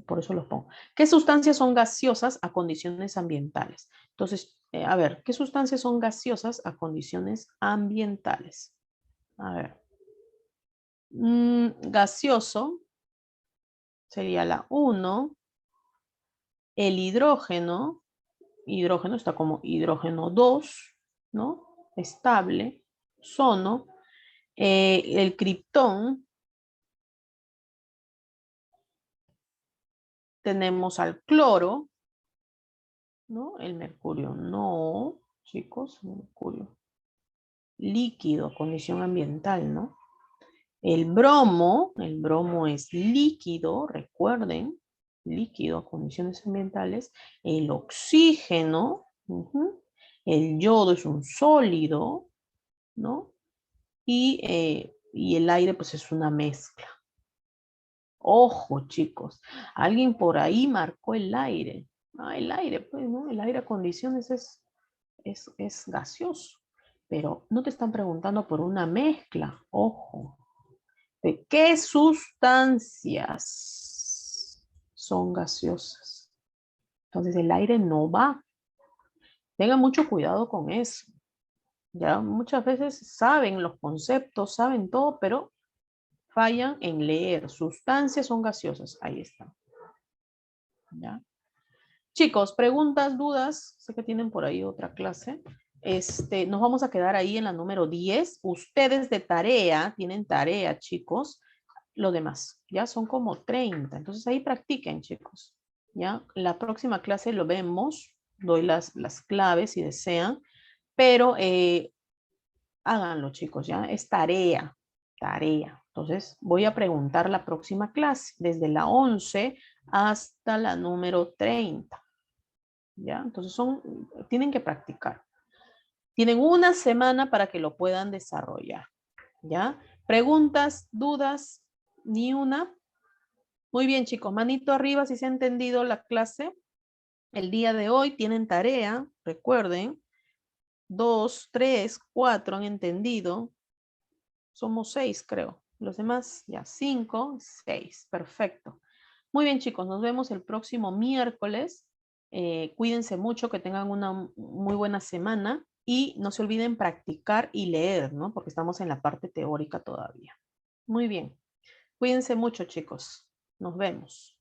por eso los pongo. ¿Qué sustancias son gaseosas a condiciones ambientales? Entonces, a ver, ¿qué sustancias son gaseosas a condiciones ambientales? A ver. Gaseoso sería la 1. El hidrógeno está como hidrógeno 2, ¿no? Estable, sono. El criptón, tenemos al cloro, ¿no? El mercurio no, chicos, mercurio líquido, condición ambiental, ¿no? El bromo es líquido, recuerden, líquido a condiciones ambientales. El oxígeno, el yodo es un sólido, ¿no? Y el aire, pues es una mezcla. Ojo, chicos, alguien por ahí marcó el aire. Ah, el aire, pues, ¿no? El aire a condiciones es gaseoso. Pero no te están preguntando por una mezcla, ojo. ¿De qué sustancias son gaseosas? Entonces el aire no va. Tengan mucho cuidado con eso. Ya muchas veces saben los conceptos, saben todo, pero fallan en leer. Sustancias son gaseosas. Ahí está. ¿Ya? Chicos, preguntas, dudas. Sé que tienen por ahí otra clase. Nos vamos a quedar ahí en la número 10. Ustedes de tarea, tienen tarea, chicos. Lo demás, ya son como 30. Entonces ahí practiquen, chicos. ¿Ya? La próxima clase lo vemos. Doy las claves si desean. Pero háganlo, chicos, ¿ya? Es tarea, tarea. Entonces, voy a preguntar la próxima clase, desde la 11 hasta la número 30, ¿ya? Entonces, tienen que practicar. Tienen una semana para que lo puedan desarrollar, ¿ya? Preguntas, dudas, ni una. Muy bien, chicos, manito arriba si se ha entendido la clase. El día de hoy tienen tarea, recuerden, 2, 3, 4 han entendido. Somos 6, creo. Los demás, ya, 5, 6. Perfecto. Muy bien, chicos, nos vemos el próximo miércoles. Cuídense mucho, que tengan una muy buena semana y no se olviden practicar y leer, ¿no? Porque estamos en la parte teórica todavía. Muy bien. Cuídense mucho, chicos. Nos vemos.